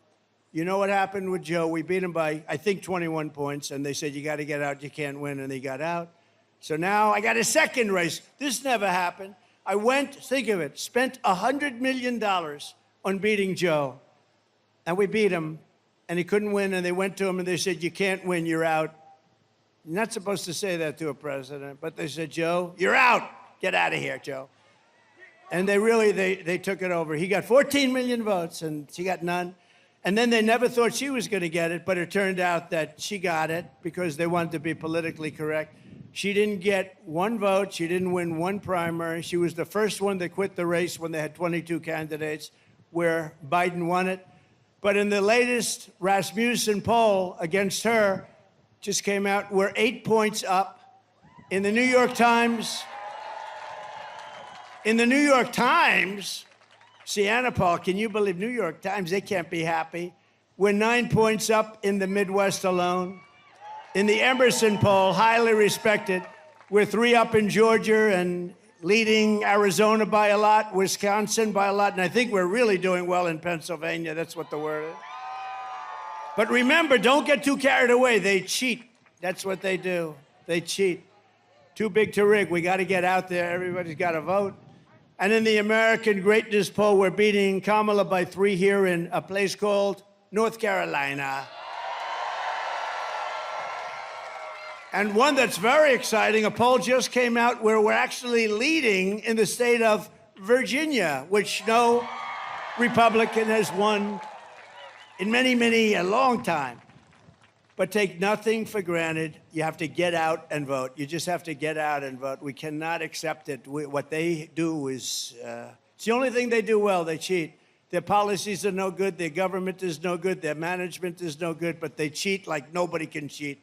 S10: you know what happened with Joe? We beat him by, I think, 21 points, and they said, you got to get out, you can't win, and he got out. So now I got a second race. This never happened. I went, think of it, spent $100 million on beating Joe, and we beat him, and he couldn't win, and they went to him and they said, you can't win, you're out. You're not supposed to say that to a president, but they said, Joe, you're out. Get out of here, Joe. And they took it over. He got 14 million votes, and she got none. And then they never thought she was going to get it, but it turned out that she got it because they wanted to be politically correct. She didn't get one vote. She didn't win one primary. She was the first one that quit the race when they had 22 candidates, where Biden won it. But in the latest Rasmussen poll against her, just came out, we're 8 points up. In the New York Times, Sienna Paul, can you believe New York Times? They can't be happy. We're 9 points up in the Midwest alone. In the Emerson poll, highly respected, we're 3 up in Georgia and leading Arizona by a lot, Wisconsin by a lot, and I think we're really doing well in Pennsylvania. That's what the word is. But remember, don't get too carried away. They cheat. That's what they do. They cheat. Too big to rig. We got to get out there. Everybody's got to vote. And in the American Greatness poll, we're beating Kamala by 3 here in a place called North Carolina. And one that's very exciting, a poll just came out where we're actually leading in the state of Virginia, which no Republican has won in a long time. But take nothing for granted. You have to get out and vote. You just have to get out and vote. We cannot accept it. What they do is, it's the only thing they do well. They cheat. Their policies are no good. Their government is no good. Their management is no good. But they cheat like nobody can cheat.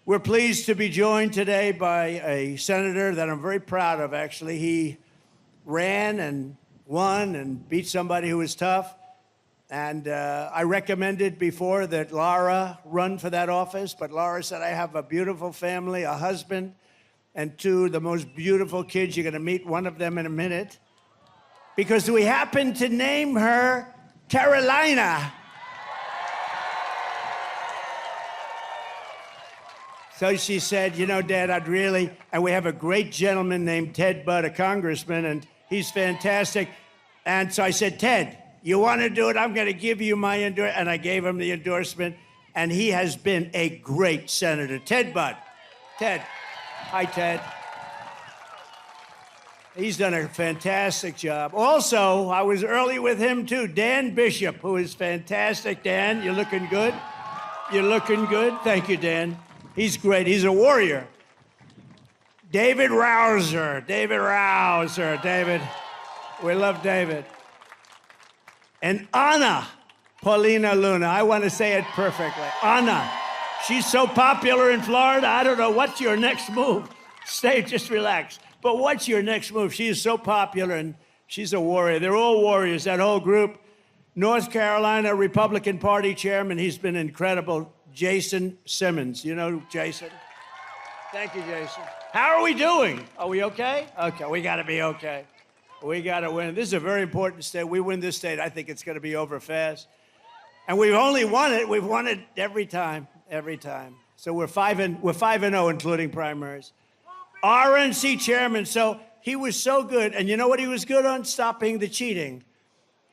S10: We're pleased to be joined today by a senator that I'm very proud of, actually. He ran and won and beat somebody who was tough. And I recommended before that Laura run for that office, but Laura said, I have a beautiful family, a husband, and 2 the most beautiful kids. You're going to meet one of them in a minute. Because we happen to name her Carolina. So she said, you know, Dad, I'd really, and we have a great gentleman named Ted Budd, a congressman, and he's fantastic. And so I said, Ted, you want to do it? I'm going to give you my endorsement. And I gave him the endorsement, and he has been a great senator. Ted Budd. Ted. Hi, Ted. He's done a fantastic job. Also, I was early with him, too. Dan Bishop, who is fantastic. Dan, you're looking good. You're looking good. Thank you, Dan. He's great. He's a warrior. David Rouser. David. We love David. And Anna Paulina Luna. I want to say it perfectly. Anna. She's so popular in Florida. I don't know. What's your next move? Stay, just relax. But what's your next move? She is so popular, and she's a warrior. They're all warriors, that whole group. North Carolina Republican Party chairman. He's been incredible. Jason Simmons. You know Jason? Thank you, Jason. How are we doing? Are we okay? Okay, we got to be okay. We got to win. This is a very important state. We win this state, I think it's going to be over fast. And we've only won it. We've won it every time. So we're 5-0, including primaries. RNC chairman. So he was so good. And you know what he was good on? Stopping the cheating.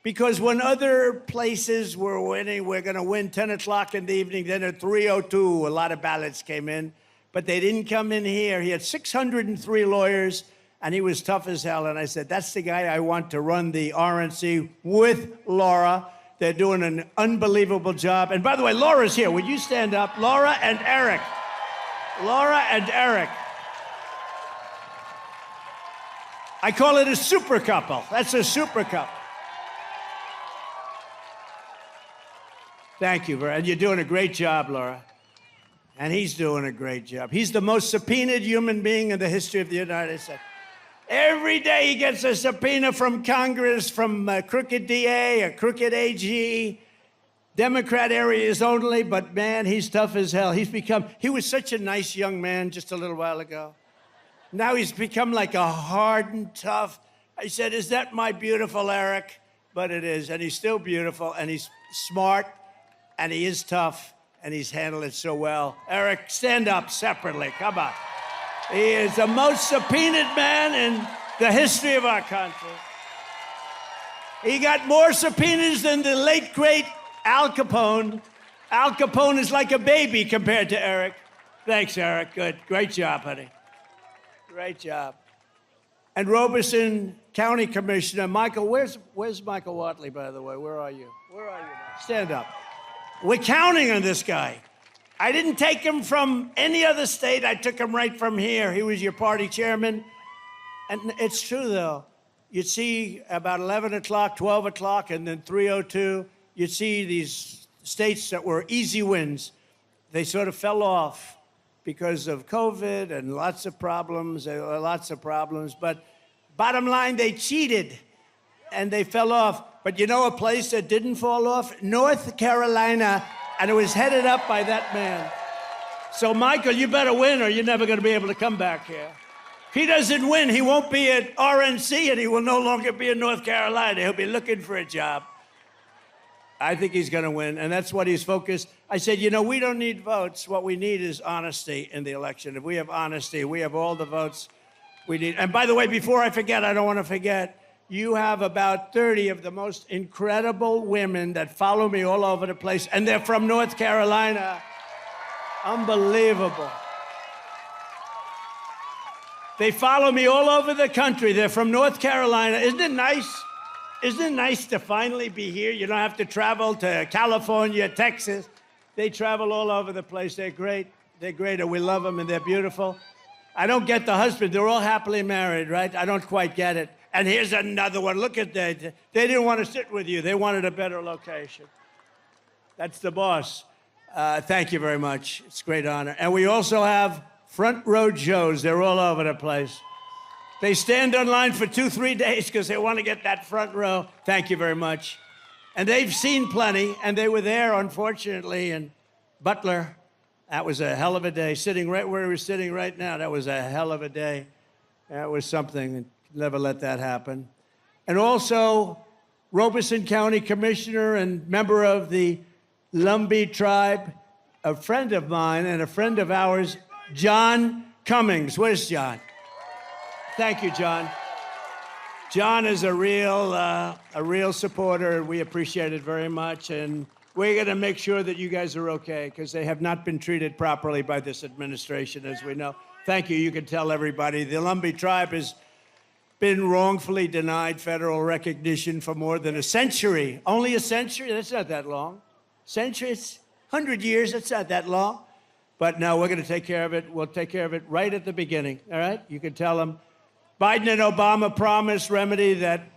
S10: Because when other places were winning, we're going to win 10 o'clock in the evening. Then at 3:02, a lot of ballots came in. But they didn't come in here. He had 603 lawyers, and he was tough as hell. And I said, that's the guy I want to run the RNC with Laura. They're doing an unbelievable job. And by the way, Laura's here. Would you stand up? Laura and Eric. I call it a super couple. That's a super couple. Thank you, and you're doing a great job, Laura. And he's doing a great job. He's the most subpoenaed human being in the history of the United States. Every day he gets a subpoena from Congress, from a crooked DA, a crooked AG, Democrat areas only, but man, he's tough as hell. He was such a nice young man just a little while ago. Now he's become like a hardened, tough. I said, is that my beautiful Eric? But it is, and he's still beautiful, and he's smart, and he is tough, and he's handled it so well. Eric, stand up separately. Come on. He is the most subpoenaed man in the history of our country. He got more subpoenas than the late, great Al Capone. Al Capone is like a baby compared to Eric. Thanks, Eric. Good. Great job, honey. Great job. And Robeson County Commissioner. Michael, where's Michael Watley, by the way? Where are you? Where are you? Stand up. We're counting on this guy. I didn't take him from any other state. I took him right from here. He was your party chairman. And it's true, though. You'd see about 11 o'clock, 12 o'clock, and then 3:02, you'd see these states that were easy wins. They sort of fell off because of COVID and lots of problems. But bottom line, they cheated, and they fell off. But you know a place that didn't fall off? North Carolina, and it was headed up by that man. So, Michael, you better win, or you're never going to be able to come back here. If he doesn't win, he won't be at RNC, and he will no longer be in North Carolina. He'll be looking for a job. I think he's going to win, and that's what he's focused. I said, you know, we don't need votes. What we need is honesty in the election. If we have honesty, we have all the votes we need. And by the way, before I forget, I don't want to forget, you have about 30 of the most incredible women that follow me all over the place, and they're from North Carolina. Unbelievable. They follow me all over the country. They're from North Carolina. Isn't it nice? Isn't it nice to finally be here? You don't have to travel to California, Texas. They travel all over the place. They're great. They're great, and we love them, and they're beautiful. I don't get the husband. They're all happily married, right? I don't quite get it. And here's another one. Look at that. They didn't want to sit with you. They wanted a better location. That's the boss. Thank you very much. It's a great honor. And we also have front row Joes. They're all over the place. They stand in line for 2-3 days because they want to get that front row. Thank you very much. And they've seen plenty, and they were there, unfortunately, in Butler. That was a hell of a day. Sitting right where we're sitting right now, that was a hell of a day. That was something. Never let that happen. And also, Robeson County Commissioner and member of the Lumbee tribe, a friend of mine and a friend of ours, John Cummings. Where's John? Thank you, John. John is a real supporter. We appreciate it very much, and we're going to make sure that you guys are okay because they have not been treated properly by this administration, as we know. Thank you. You can tell everybody the Lumbee tribe has been wrongfully denied federal recognition for more than a century. Only a century? That's not that long. Century? It's 100 years. That's not that long. But no, we're going to take care of it. We'll take care of it right at the beginning, all right? You can tell them Biden and Obama promised remedy that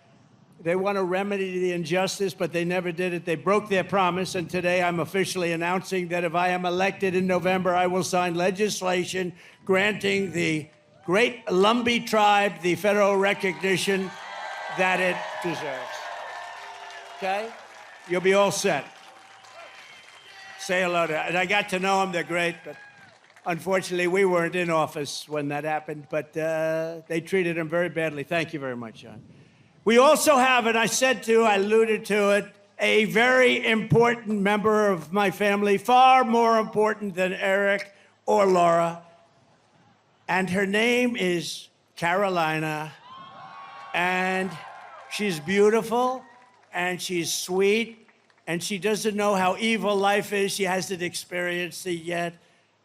S10: they want to remedy the injustice, but they never did it. They broke their promise, and today I'm officially announcing that if I am elected in November, I will sign legislation granting the great Lumbee tribe the federal recognition that it deserves. Okay? You'll be all set. Say hello to, and I got to know them. They're great, but unfortunately, we weren't in office when that happened, but they treated him very badly. Thank you very much, John. We also have, and I alluded to it, a very important member of my family, far more important than Eric or Laura, and her name is Carolina, and she's beautiful, and she's sweet, and she doesn't know how evil life is. She hasn't experienced it yet,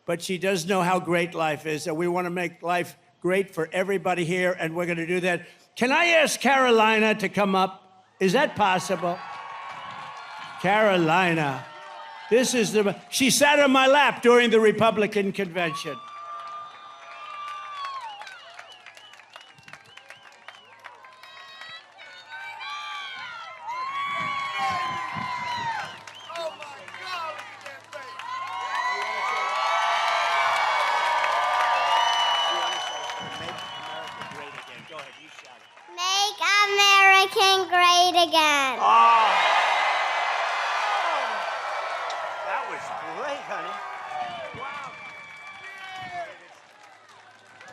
S10: but she does know how great life is, and we want to make life great for everybody here, and we're going to do that. Can I ask Carolina to come up? Is that possible? Carolina. She sat on my lap during the Republican convention.
S13: American great again.
S10: Oh. That was great, honey. Wow.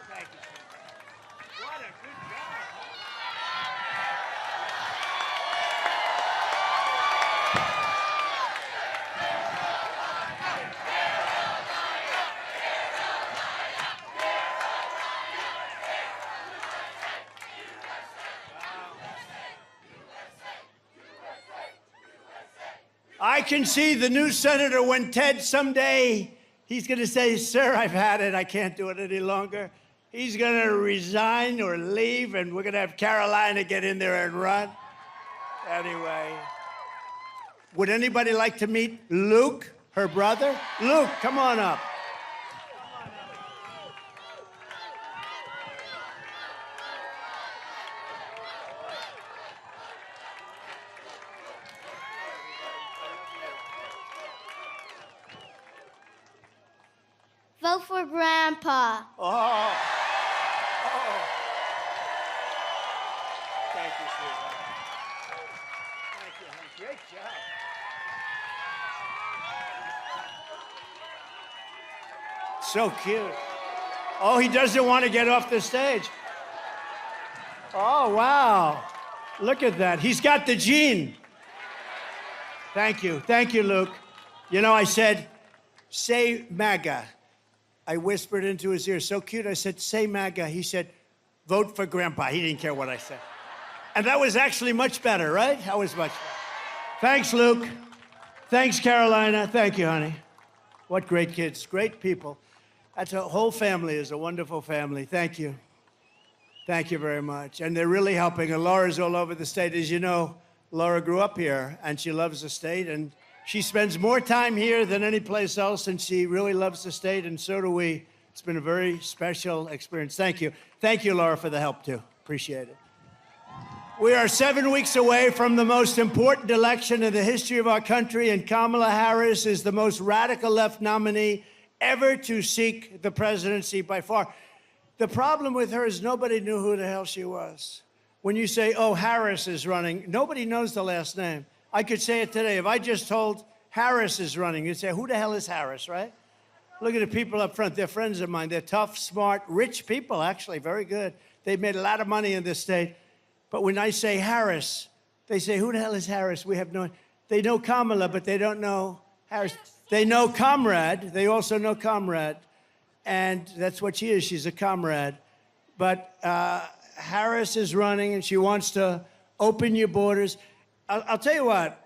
S10: Thank you. What a good job. I can see the new senator when Ted someday, he's going to say, sir, I've had it. I can't do it any longer. He's going to resign or leave, and we're going to have Carolina get in there and run. Anyway, would anybody like to meet Luke, her brother? Luke, come on up.
S13: Vote for Grandpa.
S10: Oh. Thank you, sweetheart. Thank you, honey. Great job. So cute. Oh, he doesn't want to get off the stage. Oh, wow. Look at that. He's got the gene. Thank you. Thank you, Luke. You know, I said, say MAGA. I whispered into his ear, so cute. I said, say MAGA. He said, vote for Grandpa. He didn't care what I said. And that was actually much better, right? That was much better. Thanks, Luke. Thanks, Carolina. Thank you, honey. What great kids, great people. That's a whole family is a wonderful family. Thank you. Thank you very much. And they're really helping. And Laura's all over the state. As you know, Laura grew up here, and she loves the state. And she spends more time here than any place else, and she really loves the state, and so do we. It's been a very special experience. Thank you. Thank you, Laura, for the help, too. Appreciate it. We are 7 weeks away from the most important election in the history of our country, and Kamala Harris is the most radical left nominee ever to seek the presidency by far. The problem with her is nobody knew who the hell she was. When you say, oh, Harris is running, nobody knows the last name. I could say it today. If I just told Harris is running, you'd say, who the hell is Harris, right? Look at the people up front. They're friends of mine. They're tough, smart, rich people, actually, very good. They've made a lot of money in this state. But when I say Harris, they say, who the hell is Harris? We have no, they know Kamala, but they don't know Harris. They know Comrade. They also know Comrade. And that's what she is. She's a comrade. But Harris is running, and she wants to open your borders. I'll tell you what,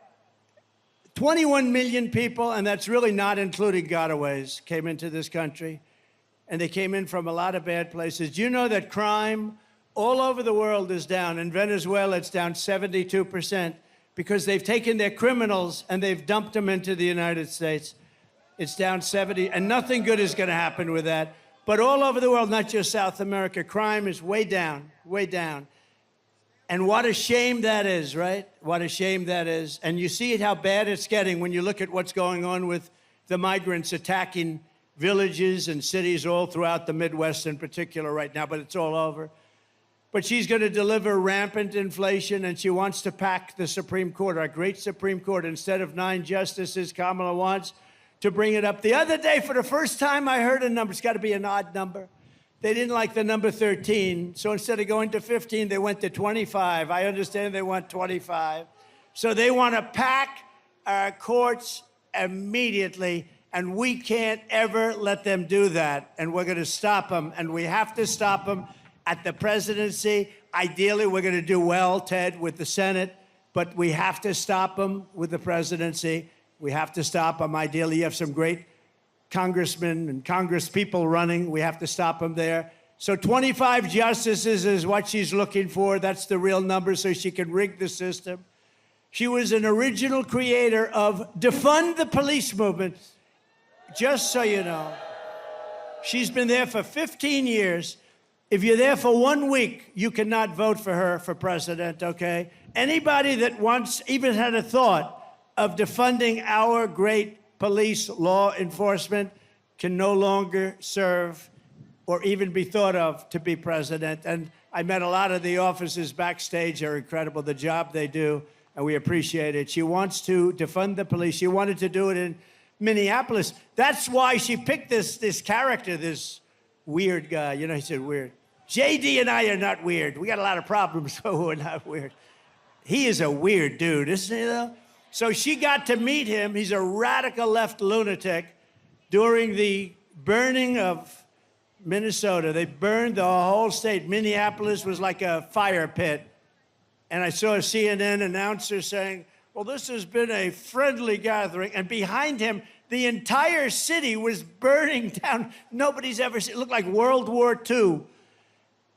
S10: 21 million people, and that's really not including gotaways, came into this country, and they came in from a lot of bad places. Do you know that crime all over the world is down? In Venezuela, it's down 72% because they've taken their criminals and they've dumped them into the United States. It's down 70, and nothing good is going to happen with that. But all over the world, not just South America, crime is way down, way down. And what a shame that is, right? What a shame that is. And you see how bad it's getting when you look at what's going on with the migrants attacking villages and cities all throughout the Midwest in particular right now, but it's all over. But she's going to deliver rampant inflation, and she wants to pack the Supreme Court, our great Supreme Court. Instead of 9 justices, Kamala wants to bring it up. The other day, for the first time, I heard a number. It's got to be an odd number. They didn't like the number 13, so instead of going to 15, they went to 25. I understand they want 25. So they want to pack our courts immediately, and we can't ever let them do that. And we're going to stop them, and we have to stop them at the presidency. Ideally, we're going to do well, Ted, with the Senate, but we have to stop them with the presidency. We have to stop them. Ideally, you have some great congressmen and congresspeople running. We have to stop them there. So 25 justices is what she's looking for. That's the real number, so she can rig the system. She was an original creator of defund the police movement. Just so you know, she's been there for 15 years. If you're there for 1 week, you cannot vote for her for president, okay? Anybody that once even had a thought of defunding our great police law enforcement can no longer serve or even be thought of to be president. And I met a lot of the officers backstage. They're incredible, the job they do, and we appreciate it. She wants to defund the police. She wanted to do it in Minneapolis. That's why she picked this character, this weird guy. You know, he said weird. JD and I are not weird. We got a lot of problems, but we're not weird. He is a weird dude, isn't he, though? So she got to meet him. He's a radical left lunatic. During the burning of Minnesota, they burned the whole state. Minneapolis was like a fire pit. And I saw a CNN announcer saying, Well, this has been a friendly gathering, and behind him, the entire city was burning down. Nobody's ever seen it. Looked like World War II.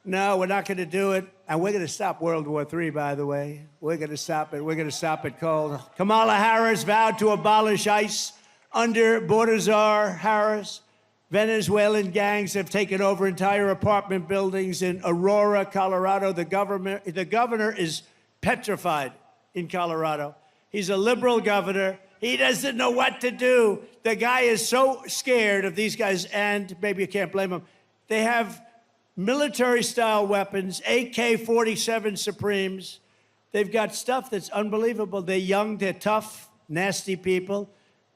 S10: No, we're not going to do it. And we're going to stop World War III, by the way. We're going to stop it. We're going to stop it cold. Kamala Harris vowed to abolish ICE under border czar Harris. Venezuelan gangs have taken over entire apartment buildings in Aurora, Colorado. The governor is petrified in Colorado. He's a liberal governor. He doesn't know what to do. The guy is so scared of these guys, and maybe you can't blame him. They have military-style weapons, AK-47 Supremes. They've got stuff that's unbelievable. They're young, they're tough, nasty people,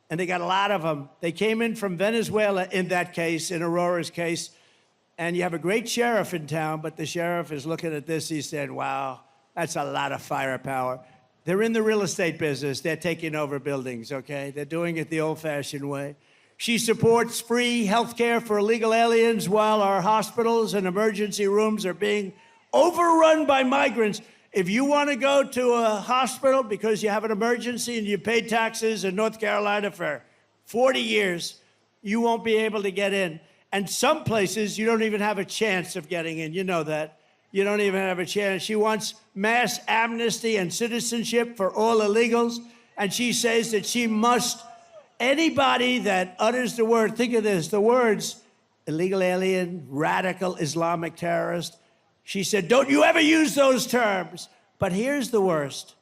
S10: and they got a lot of them. They came in from Venezuela in that case, in Aurora's case, and you have a great sheriff in town, but the sheriff is looking at this. He said, wow, that's a lot of firepower. They're in the real estate business. They're taking over buildings, okay? They're doing it the old-fashioned way. She supports free health care for illegal aliens while our hospitals and emergency rooms are being overrun by migrants. If you want to go to a hospital because you have an emergency and you paid taxes in North Carolina for 40 years, you won't be able to get in. And some places, you don't even have a chance of getting in. You know that. You don't even have a chance. She wants mass amnesty and citizenship for all illegals. And she says that she must, anybody that utters the word, think of this, the words illegal alien, radical Islamic terrorist. She said, don't you ever use those terms. But here's the worst.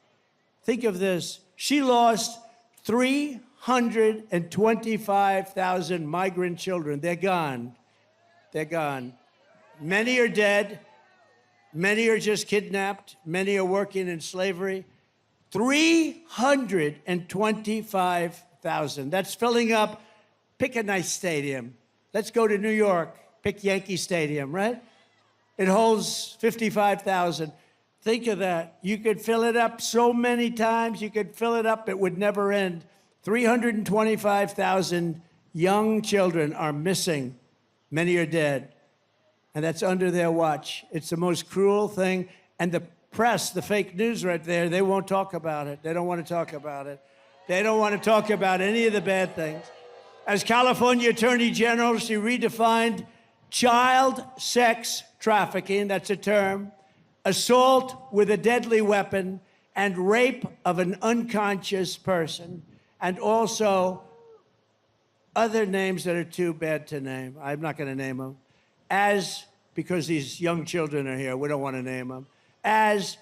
S10: Think of this. She lost 325,000 migrant children. They're gone. They're gone. Many are dead. Many are just kidnapped. Many are working in slavery. 325,000. That's filling up. Pick a nice stadium. Let's go to New York. Pick Yankee Stadium, right? It holds 55,000. Think of that. You could fill it up so many times. You could fill it up. It would never end. 325,000 young children are missing. Many are dead. And that's under their watch. It's the most cruel thing. And the press, the fake news right there, they won't talk about it. They don't want to talk about it. They don't want to talk about any of the bad things. As California Attorney General, she redefined child sex trafficking, that's a term, assault with a deadly weapon, and rape of an unconscious person, and also other names that are too bad to name. I'm not going to name them. Because these young children are here, we don't want to name them, as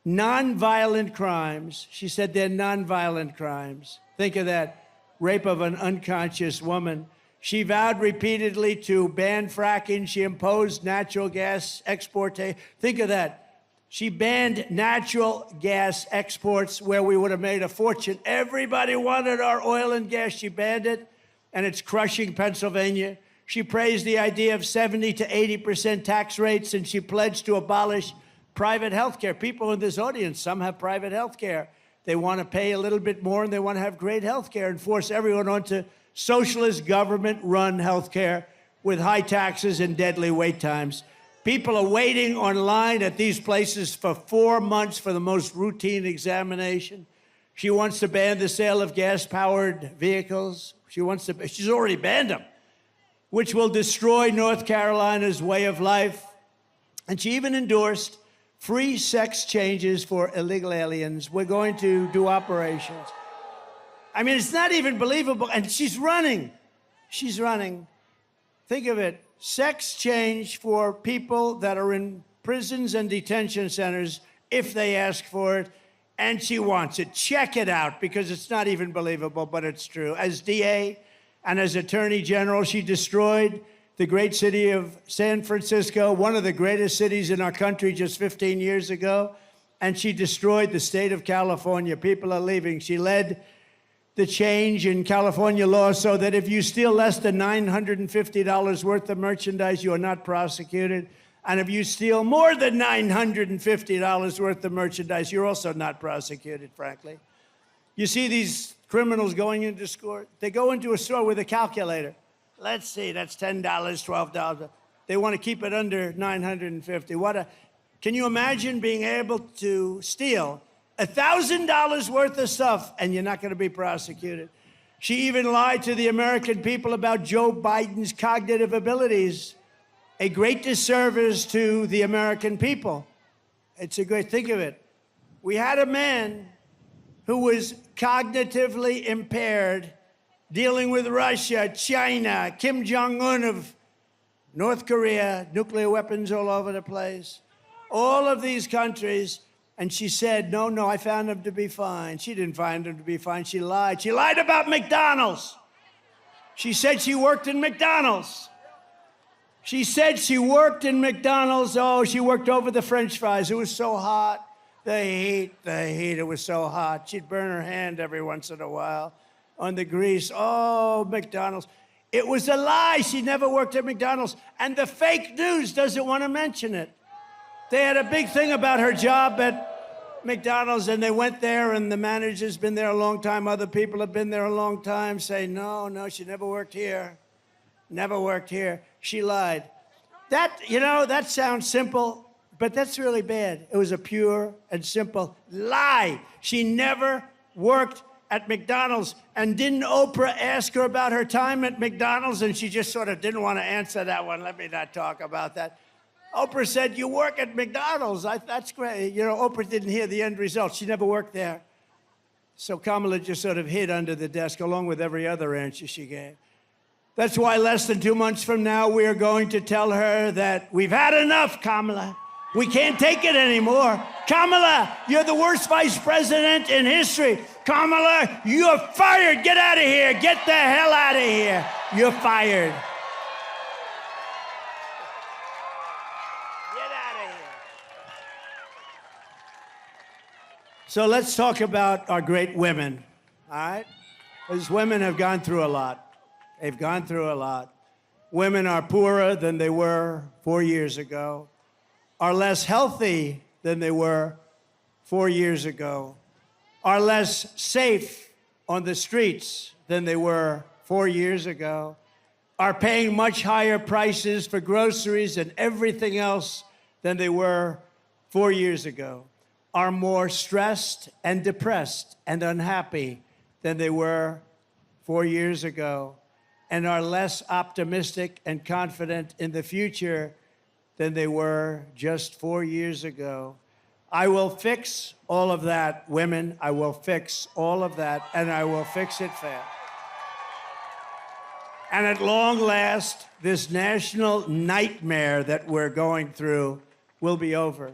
S10: nonviolent crimes. She said they're nonviolent crimes. Think of that, rape of an unconscious woman. She vowed repeatedly to ban fracking. She imposed natural gas exportation. Think of that. She banned natural gas exports where we would have made a fortune. Everybody wanted our oil and gas. She banned it, and it's crushing Pennsylvania. She praised the idea of 70 to 80% tax rates, and she pledged to abolish private health care. People in this audience, some have private health care. They want to pay a little bit more, and they want to have great health care and force everyone onto socialist government-run health care with high taxes and deadly wait times. People are waiting online at these places for 4 months for the most routine examination. She wants to ban the sale of gas-powered vehicles. She's already banned them, which will destroy North Carolina's way of life. And she even endorsed free sex changes for illegal aliens. We're going to do operations. I mean, it's not even believable. And she's running. She's running. Think of it. Sex change for people that are in prisons and detention centers if they ask for it. And she wants it. Check it out, because it's not even believable, but it's true. As DA, and as Attorney General, she destroyed the great city of San Francisco, one of the greatest cities in our country just 15 years ago. And she destroyed the state of California. People are leaving. She led the change in California law so that if you steal less than $950 worth of merchandise, you are not prosecuted. And if you steal more than $950 worth of merchandise, you're also not prosecuted, frankly. You see these criminals going into store. They go into a store with a calculator. Let's see, that's $10, $12. They want to keep it under $950. Can you imagine being able to steal $1,000 worth of stuff, and you're not going to be prosecuted. She even lied to the American people about Joe Biden's cognitive abilities, a great disservice to the American people. It's a great, think of it. We had a man who was cognitively impaired, dealing with Russia, China, Kim Jong-un of North Korea, nuclear weapons all over the place, all of these countries. And she said, no, I found him to be fine. She didn't find him to be fine. She lied. She lied about McDonald's. She said she worked in McDonald's. She said she worked in McDonald's. Oh, she worked over the French fries. It was so hot. The heat, it was so hot. She'd burn her hand every once in a while on the grease. Oh, McDonald's. It was a lie. She never worked at McDonald's. And the fake news doesn't want to mention it. They had a big thing about her job at McDonald's, and they went there, and the manager's been there a long time. Other people have been there a long time, say, no, she never worked here. Never worked here. She lied. That sounds simple, but that's really bad. It was a pure and simple lie. She never worked at McDonald's. And didn't Oprah ask her about her time at McDonald's? And she just sort of didn't want to answer that one. Let me not talk about that. Oprah said, you work at McDonald's. That's great. Oprah didn't hear the end result. She never worked there. So Kamala just sort of hid under the desk along with every other answer she gave. That's why less than 2 months from now, we are going to tell her that we've had enough, Kamala. We can't take it anymore. Kamala, you're the worst vice president in history. Kamala, you're fired. Get out of here. Get the hell out of here. You're fired. So let's talk about our great women, all right? Because women have gone through a lot. They've gone through a lot. Women are poorer than they were 4 years ago, are less healthy than they were 4 years ago, are less safe on the streets than they were 4 years ago, are paying much higher prices for groceries and everything else than they were 4 years ago, are more stressed and depressed and unhappy than they were 4 years ago, and are less optimistic and confident in the future than they were just 4 years ago. I will fix all of that, women. I will fix all of that, and I will fix it fast. And at long last, this national nightmare that we're going through will be over.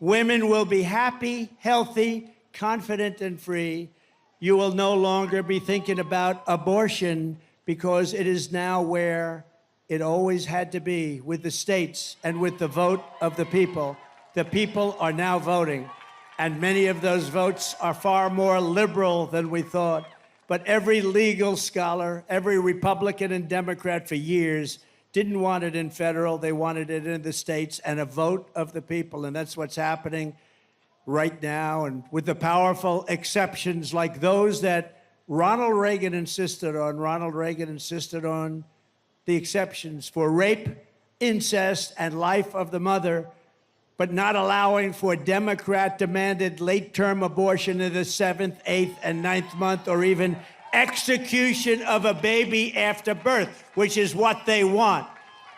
S10: Women will be happy, healthy, confident, and free. You will no longer be thinking about abortion because it is now where it always had to be, with the states and with the vote of the people. The people are now voting, and many of those votes are far more liberal than we thought. But every legal scholar, every Republican and Democrat for years didn't want it in federal, they wanted it in the states, and a vote of the people. And that's what's happening right now. And with the powerful exceptions like those that Ronald Reagan insisted on the exceptions for rape, incest, and life of the mother, but not allowing for Democrat-demanded late-term abortion in the 7th, 8th, and 9th month, or even execution of a baby after birth, which is what they want.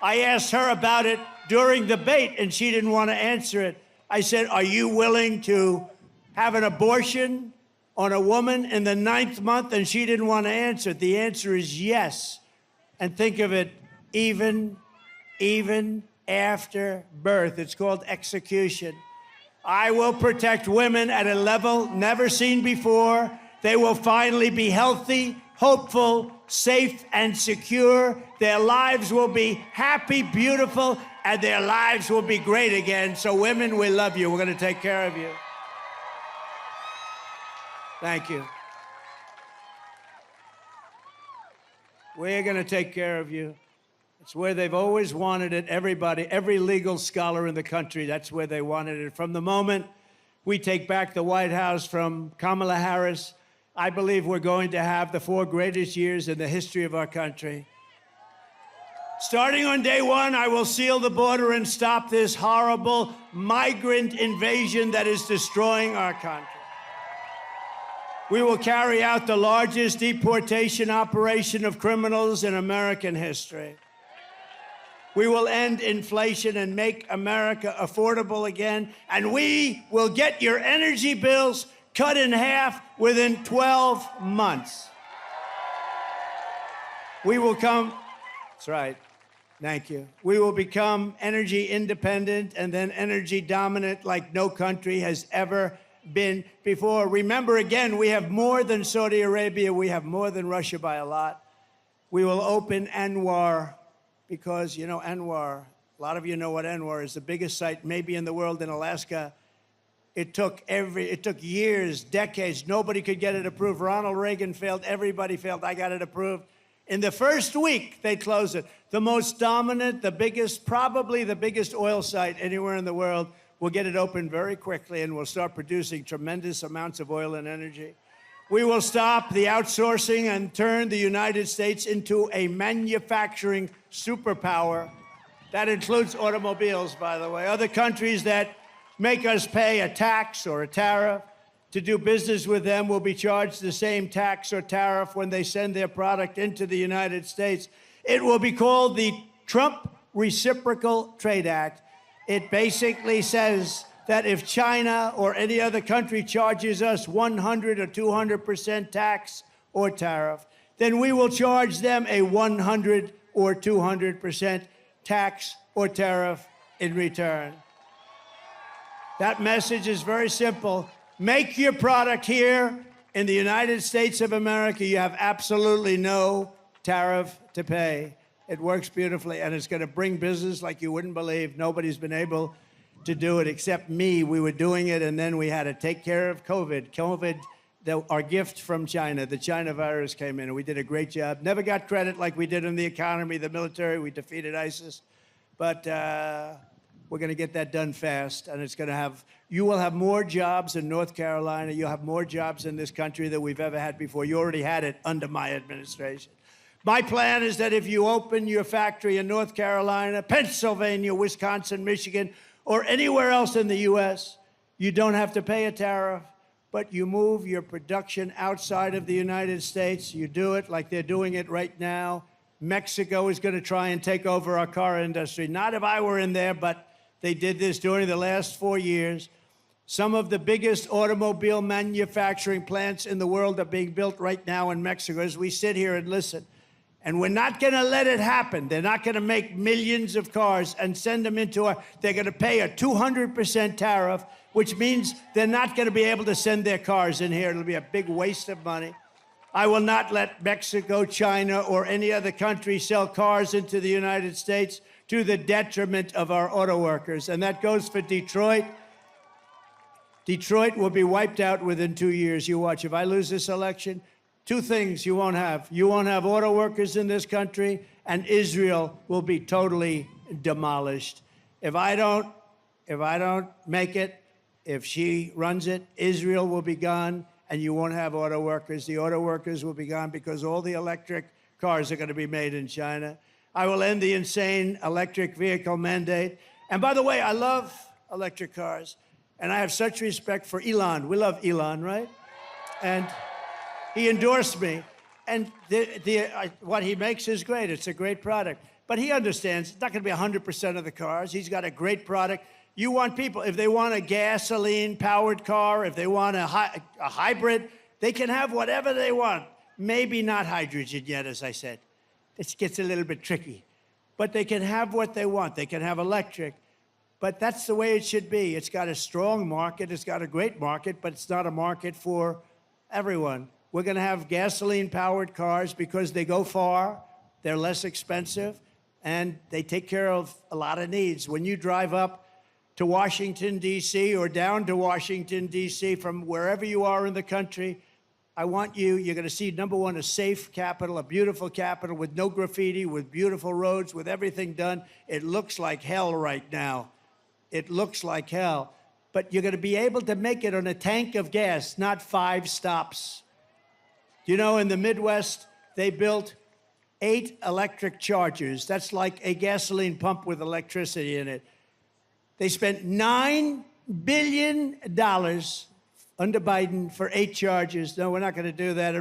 S10: I asked her about it during the debate, and she didn't want to answer it. I said, are you willing to have an abortion on a woman in the 9th month? And she didn't want to answer it. The answer is yes. And think of it, even after birth. It's called execution. I will protect women at a level never seen before. They will finally be healthy, hopeful, safe, and secure. Their lives will be happy, beautiful, and their lives will be great again. So women, we love you. We're going to take care of you. Thank you. We're going to take care of you. It's where they've always wanted it. Everybody, every legal scholar in the country, that's where they wanted it. From the moment we take back the White House from Kamala Harris, I believe we're going to have the 4 greatest years in the history of our country. Starting on day 1, I will seal the border and stop this horrible migrant invasion that is destroying our country. We will carry out the largest deportation operation of criminals in American history. We will end inflation and make America affordable again, and we will get your energy bills cut in half within 12 months. We will come, that's right, thank you. We will become energy independent and then energy dominant like no country has ever been before. Remember, again, we have more than Saudi Arabia. We have more than Russia by a lot. We will open Anwar because, you know, Anwar, a lot of you know what Anwar is, the biggest site maybe in the world in Alaska. It took years, decades. Nobody could get it approved. Ronald Reagan failed. Everybody failed. I got it approved. In the first week, they closed it. The most dominant, the biggest, probably the biggest oil site anywhere in the world. We'll get it open very quickly, and we'll start producing tremendous amounts of oil and energy. We will stop the outsourcing and turn the United States into a manufacturing superpower. That includes automobiles, by the way. Other countries that make us pay a tax or a tariff to do business with them will be charged the same tax or tariff when they send their product into the United States. It will be called the Trump Reciprocal Trade Act. It basically says that if China or any other country charges us 100 or 200% tax or tariff, then we will charge them a 100 or 200% tax or tariff in return. That message is very simple. Make your product here in the United States of America. You have absolutely no tariff to pay. It works beautifully, and it's going to bring business like you wouldn't believe. Nobody's been able to do it except me. We were doing it, and then we had to take care of COVID. Our gift from China, the China virus came in, and we did a great job. Never got credit like we did in the economy, the military. We defeated ISIS. But we're going to get that done fast, and it's going to have, you will have more jobs in North Carolina. You'll have more jobs in this country than we've ever had before. You already had it under my administration. My plan is that if you open your factory in North Carolina, Pennsylvania, Wisconsin, Michigan, or anywhere else in the U.S., you don't have to pay a tariff, but you move your production outside of the United States. You do it like they're doing it right now. Mexico is going to try and take over our car industry. Not if I were in there, but they did this during the last 4 years. Some of the biggest automobile manufacturing plants in the world are being built right now in Mexico as we sit here and listen. And we're not going to let it happen. They're not going to make millions of cars and send them into they're going to pay a 200% tariff, which means they're not going to be able to send their cars in here. It'll be a big waste of money. I will not let Mexico, China, or any other country sell cars into the United States to the detriment of our auto workers. And that goes for Detroit. Detroit will be wiped out within 2 years. You watch. If I lose this election, two things you won't have. You won't have auto workers in this country, and Israel will be totally demolished. If I don't make it, if she runs it, Israel will be gone, and you won't have auto workers. The auto workers will be gone because all the electric cars are going to be made in China. I will end the insane electric vehicle mandate. And by the way, I love electric cars, and I have such respect for Elon. We love Elon, right? And he endorsed me, and what he makes is great. It's a great product. But he understands it's not going to be 100% of the cars. He's got a great product. You want people, if they want a gasoline-powered car, if they want a hybrid, they can have whatever they want. Maybe not hydrogen yet, as I said. It gets a little bit tricky. But they can have what they want. They can have electric. But that's the way it should be. It's got a strong market. It's got a great market, but it's not a market for everyone. We're going to have gasoline-powered cars because they go far, they're less expensive, and they take care of a lot of needs. When you drive up to Washington, D.C., or down to Washington, D.C., from wherever you are in the country, I want you're going to see, number one, a safe capital, a beautiful capital with no graffiti, with beautiful roads, with everything done. It looks like hell right now. It looks like hell. But you're going to be able to make it on a tank of gas, not 5 stops. You know, in the Midwest, they built 8 electric chargers. That's like a gasoline pump with electricity in it. They spent $9 billion under Biden for 8 charges. No, we're not going to do that.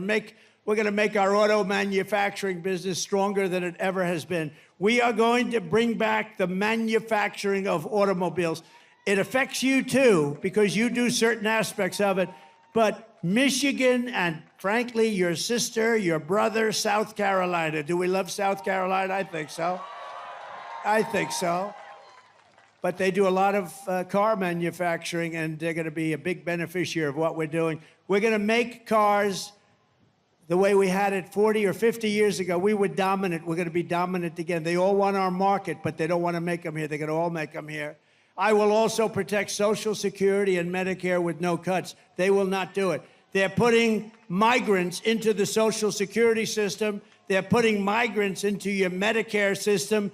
S10: We're going to make our auto manufacturing business stronger than it ever has been. We are going to bring back the manufacturing of automobiles. It affects you too, because you do certain aspects of it. But Michigan and, frankly, your sister, your brother, South Carolina. Do we love South Carolina? I think so. I think so. But they do a lot of car manufacturing, and they're going to be a big beneficiary of what we're doing. We're going to make cars the way we had it 40 or 50 years ago. We were dominant. We're going to be dominant again. They all want our market, but they don't want to make them here. They're going to all make them here. I will also protect Social Security and Medicare with no cuts. They will not do it. They're putting migrants into the Social Security system. They're putting migrants into your Medicare system,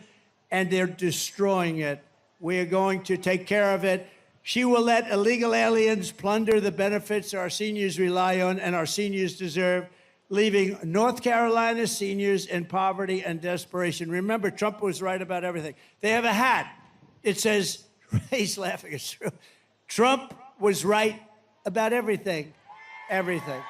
S10: and they're destroying it. We are going to take care of it. She will let illegal aliens plunder the benefits our seniors rely on and our seniors deserve, leaving North Carolina seniors in poverty and desperation. Remember, Trump was right about everything. They have a hat. It says, he's laughing, it's true. Trump was right about everything. Everything.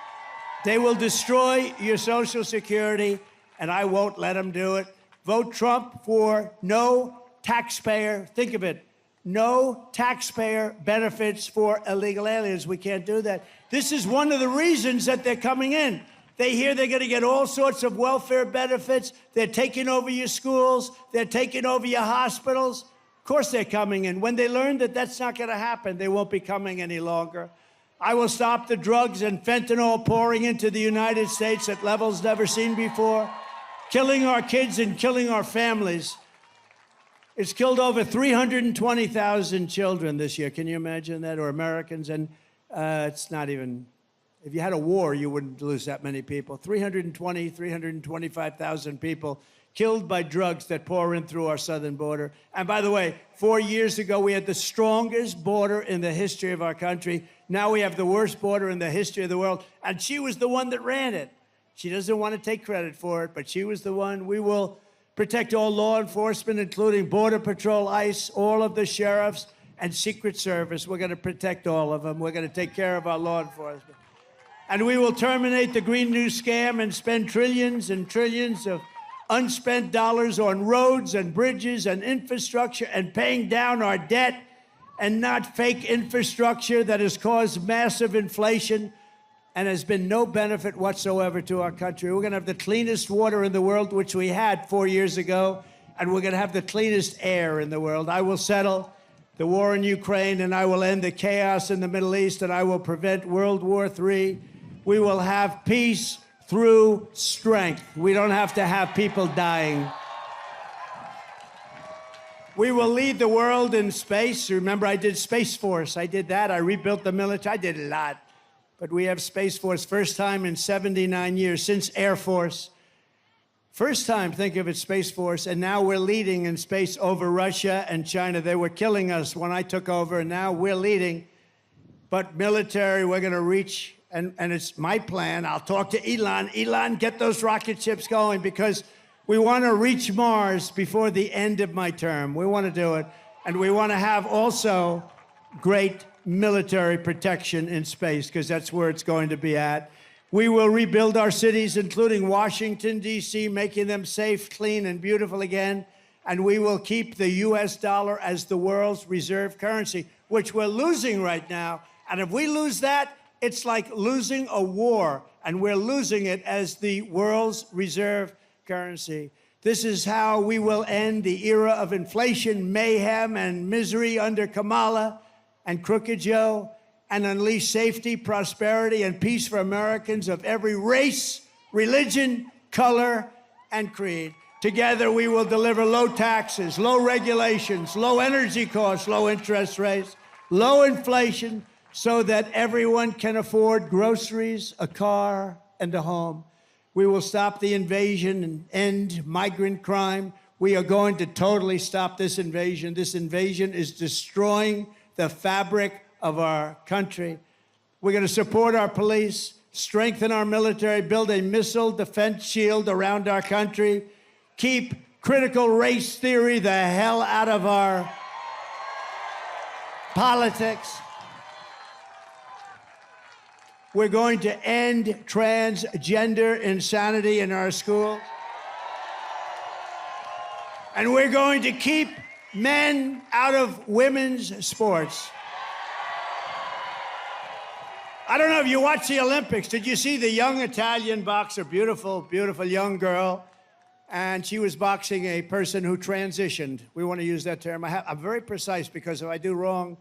S10: They will destroy your Social Security, and I won't let them do it. Vote Trump for no taxpayer, think of it, no taxpayer benefits for illegal aliens. We can't do that. This is one of the reasons that they're coming in. They hear they're going to get all sorts of welfare benefits. They're taking over your schools. They're taking over your hospitals. Of course they're coming in. When they learn that that's not going to happen, they won't be coming any longer. I will stop the drugs and fentanyl pouring into the United States at levels never seen before, killing our kids and killing our families. It's killed over 320,000 children this year. Can you imagine that? Or Americans. And it's not even... If you had a war, you wouldn't lose that many people. 325,000 people killed by drugs that pour in through our southern border. And by the way, 4 years ago, we had the strongest border in the history of our country. Now we have the worst border in the history of the world. And she was the one that ran it. She doesn't want to take credit for it, but she was the one. We will protect all law enforcement, including Border Patrol, ICE, all of the sheriffs, and Secret Service. We're going to protect all of them. We're going to take care of our law enforcement. And we will terminate the Green New Scam and spend trillions and trillions of unspent dollars on roads and bridges and infrastructure and paying down our debt, and not fake infrastructure that has caused massive inflation and has been no benefit whatsoever to our country. We're going to have the cleanest water in the world, which we had 4 years ago, and we're going to have the cleanest air in the world. I will settle the war in Ukraine, and I will end the chaos in the Middle East, and I will prevent World War III. We will have peace through strength. We don't have to have people dying. We will lead the world in space. Remember, I did Space Force. I did that. I rebuilt the military. I did a lot. But we have Space Force, first time in 79 years, since Air Force. First time, think of it, Space Force. And now we're leading in space over Russia and China. They were killing us when I took over, and now we're leading. But military, we're going to reach. And it's my plan. I'll talk to Elon. Elon, get those rocket ships going, because we want to reach Mars before the end of my term. We want to do it. And we want to have also great military protection in space, because that's where it's going to be at. We will rebuild our cities, including Washington, D.C., making them safe, clean, and beautiful again. And we will keep the U.S. dollar as the world's reserve currency, which we're losing right now. And if we lose that, it's like losing a war, and we're losing it as the world's reserve currency. This is how we will end the era of inflation, mayhem, and misery under Kamala and Crooked Joe, and unleash safety, prosperity, and peace for Americans of every race, religion, color, and creed. Together, we will deliver low taxes, low regulations, low energy costs, low interest rates, low inflation, so that everyone can afford groceries, a car, and a home. We will stop the invasion and end migrant crime. We are going to totally stop this invasion. This invasion is destroying the fabric of our country. We're going to support our police, strengthen our military, build a missile defense shield around our country, keep critical race theory the hell out of our politics. We're going to end transgender insanity in our school. And we're going to keep men out of women's sports. I don't know if you watched the Olympics. Did you see the young Italian boxer, beautiful, beautiful young girl? And she was boxing a person who transitioned. We want to use that term. I'm very precise because if I do wrong,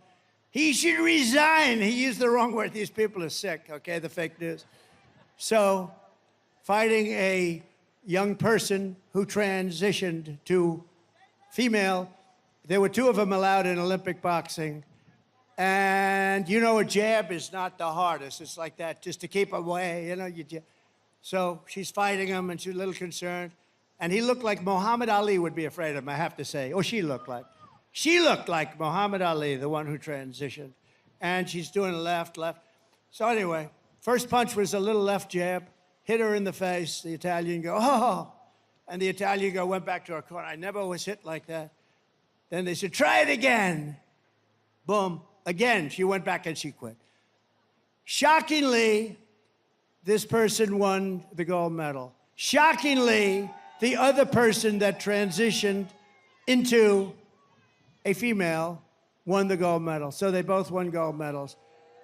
S10: he should resign. He used the wrong word. These people are sick, okay, the fake news. So, fighting a young person who transitioned to female, there were two of them allowed in Olympic boxing. And you know, a jab is not the hardest. It's like that, just to keep away, you know. So she's fighting him, and she's a little concerned. And he looked like Muhammad Ali would be afraid of him, I have to say. Or she looked like. She looked like Muhammad Ali, the one who transitioned. And she's doing left. So anyway, first punch was a little left jab, hit her in the face. The Italian go, oh. And the Italian girl went back to her corner. I never was hit like that. Then they said, try it again. Boom. Again, she went back and she quit. Shockingly, this person won the gold medal. Shockingly, the other person that transitioned into a female won the gold medal. So they both won gold medals.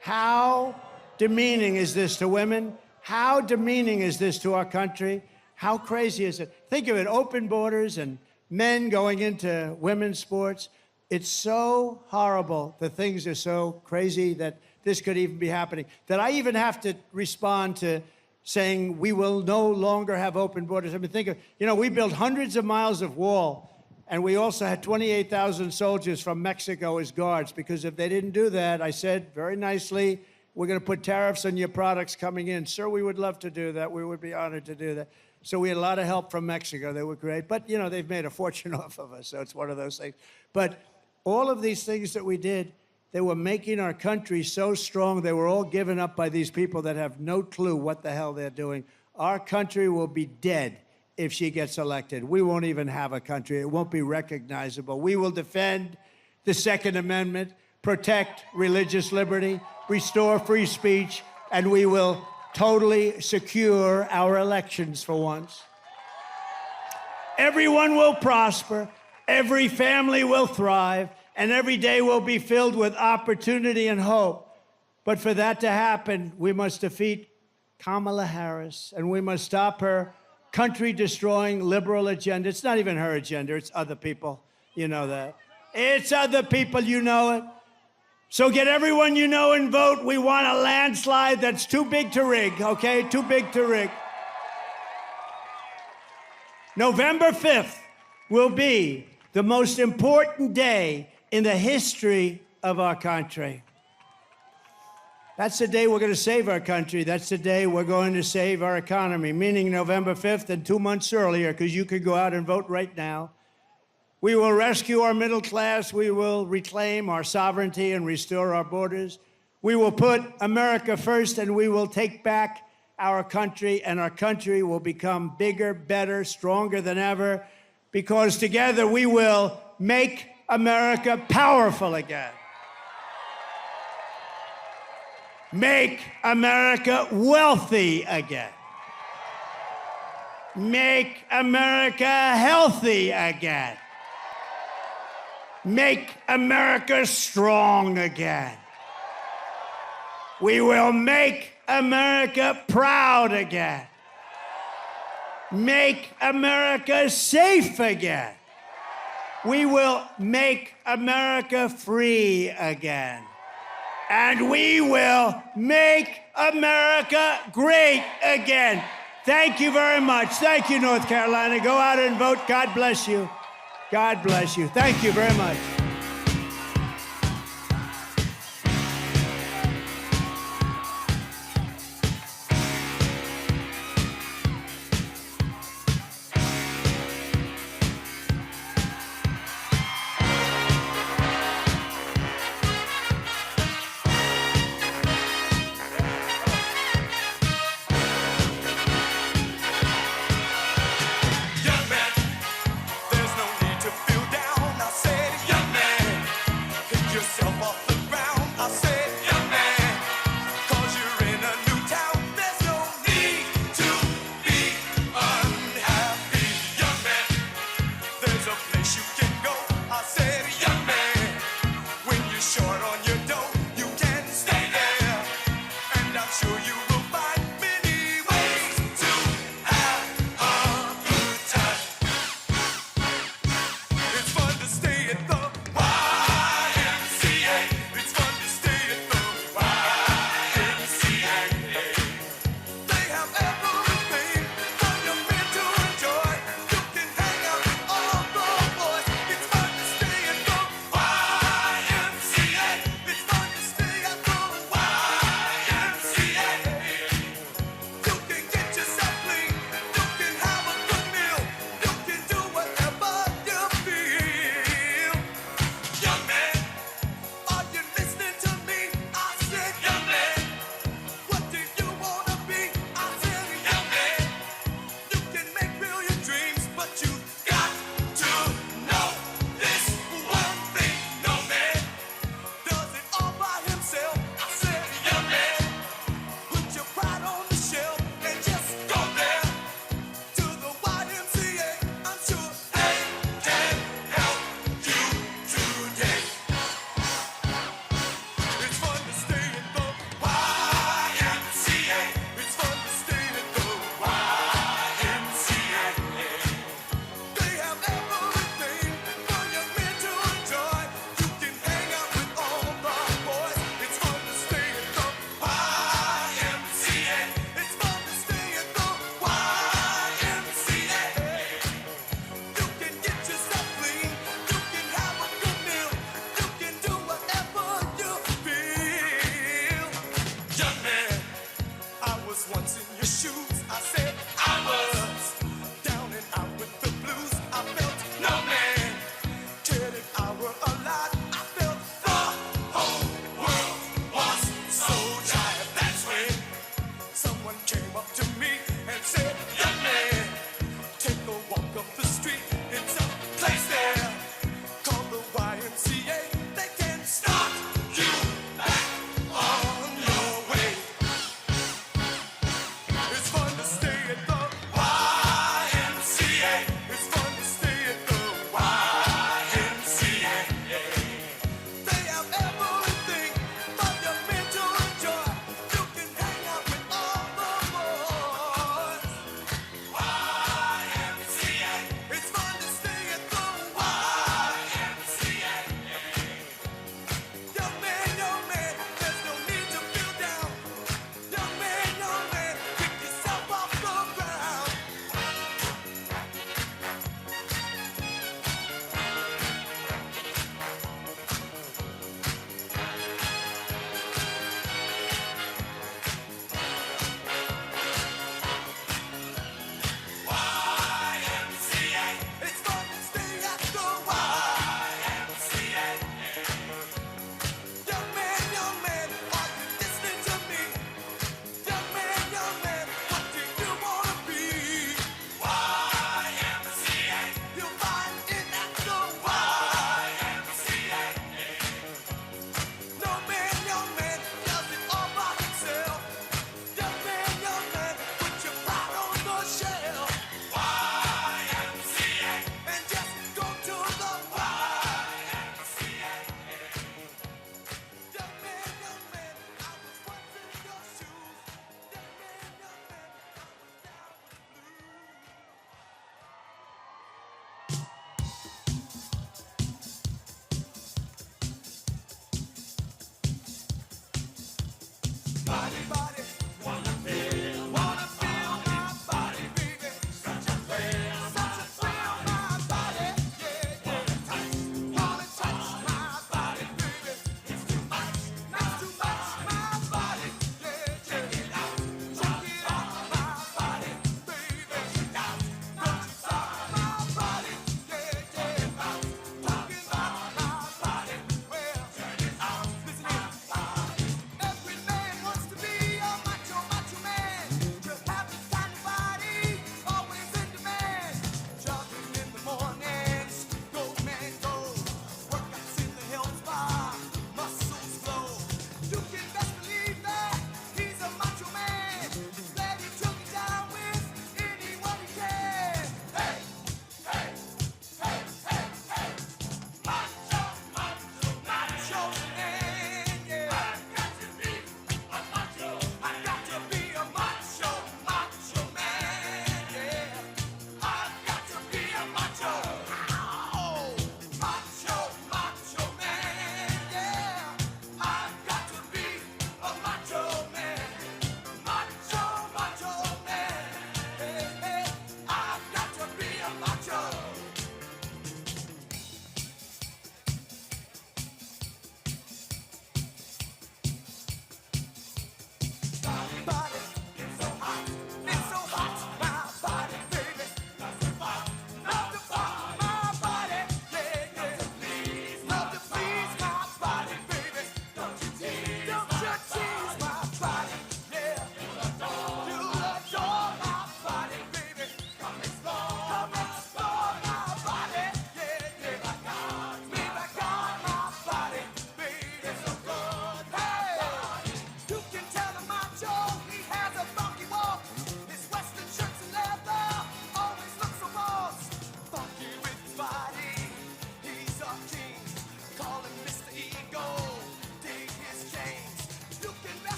S10: How demeaning is this to women? How demeaning is this to our country? How crazy is it? Think of it, open borders and men going into women's sports. It's so horrible. The things are so crazy that this could even be happening, that I even have to respond to saying we will no longer have open borders. I mean, think of, you know, we built hundreds of miles of wall, and we also had 28,000 soldiers from Mexico as guards, because if they didn't do that, I said very nicely, we're going to put tariffs on your products coming in. Sir, we would love to do that. We would be honored to do that. So we had a lot of help from Mexico. They were great. But, you know, they've made a fortune off of us, so it's one of those things. But all of these things that we did, they were making our country so strong. They were all given up by these people that have no clue what the hell they're doing. Our country will be dead if she gets elected. We won't even have a country. It won't be recognizable. We will defend the Second Amendment, protect religious liberty, restore free speech, and we will totally secure our elections for once. Everyone will prosper. Every family will thrive. And every day will be filled with opportunity and hope. But for that to happen, we must defeat Kamala Harris, and we must stop her country-destroying liberal agenda. It's not even her agenda, it's other people. You know that. It's other people, you know it. So get everyone you know and vote. We want a landslide that's too big to rig, okay? Too big to rig. November 5th will be the most important day in the history of our country. That's the day we're going to save our country. That's the day we're going to save our economy, meaning November 5th and 2 months earlier, because you could go out and vote right now. We will rescue our middle class. We will reclaim our sovereignty and restore our borders. We will put America first, and we will take back our country, and our country will become bigger, better, stronger than ever, because together we will make America powerful again. Make America wealthy again. Make America healthy again. Make America strong again. We will make America proud again. Make America safe again. We will make America free again. And we will make America great again. Thank you very much. Thank you, North Carolina. Go out and vote. God bless you. God bless you. Thank you very much.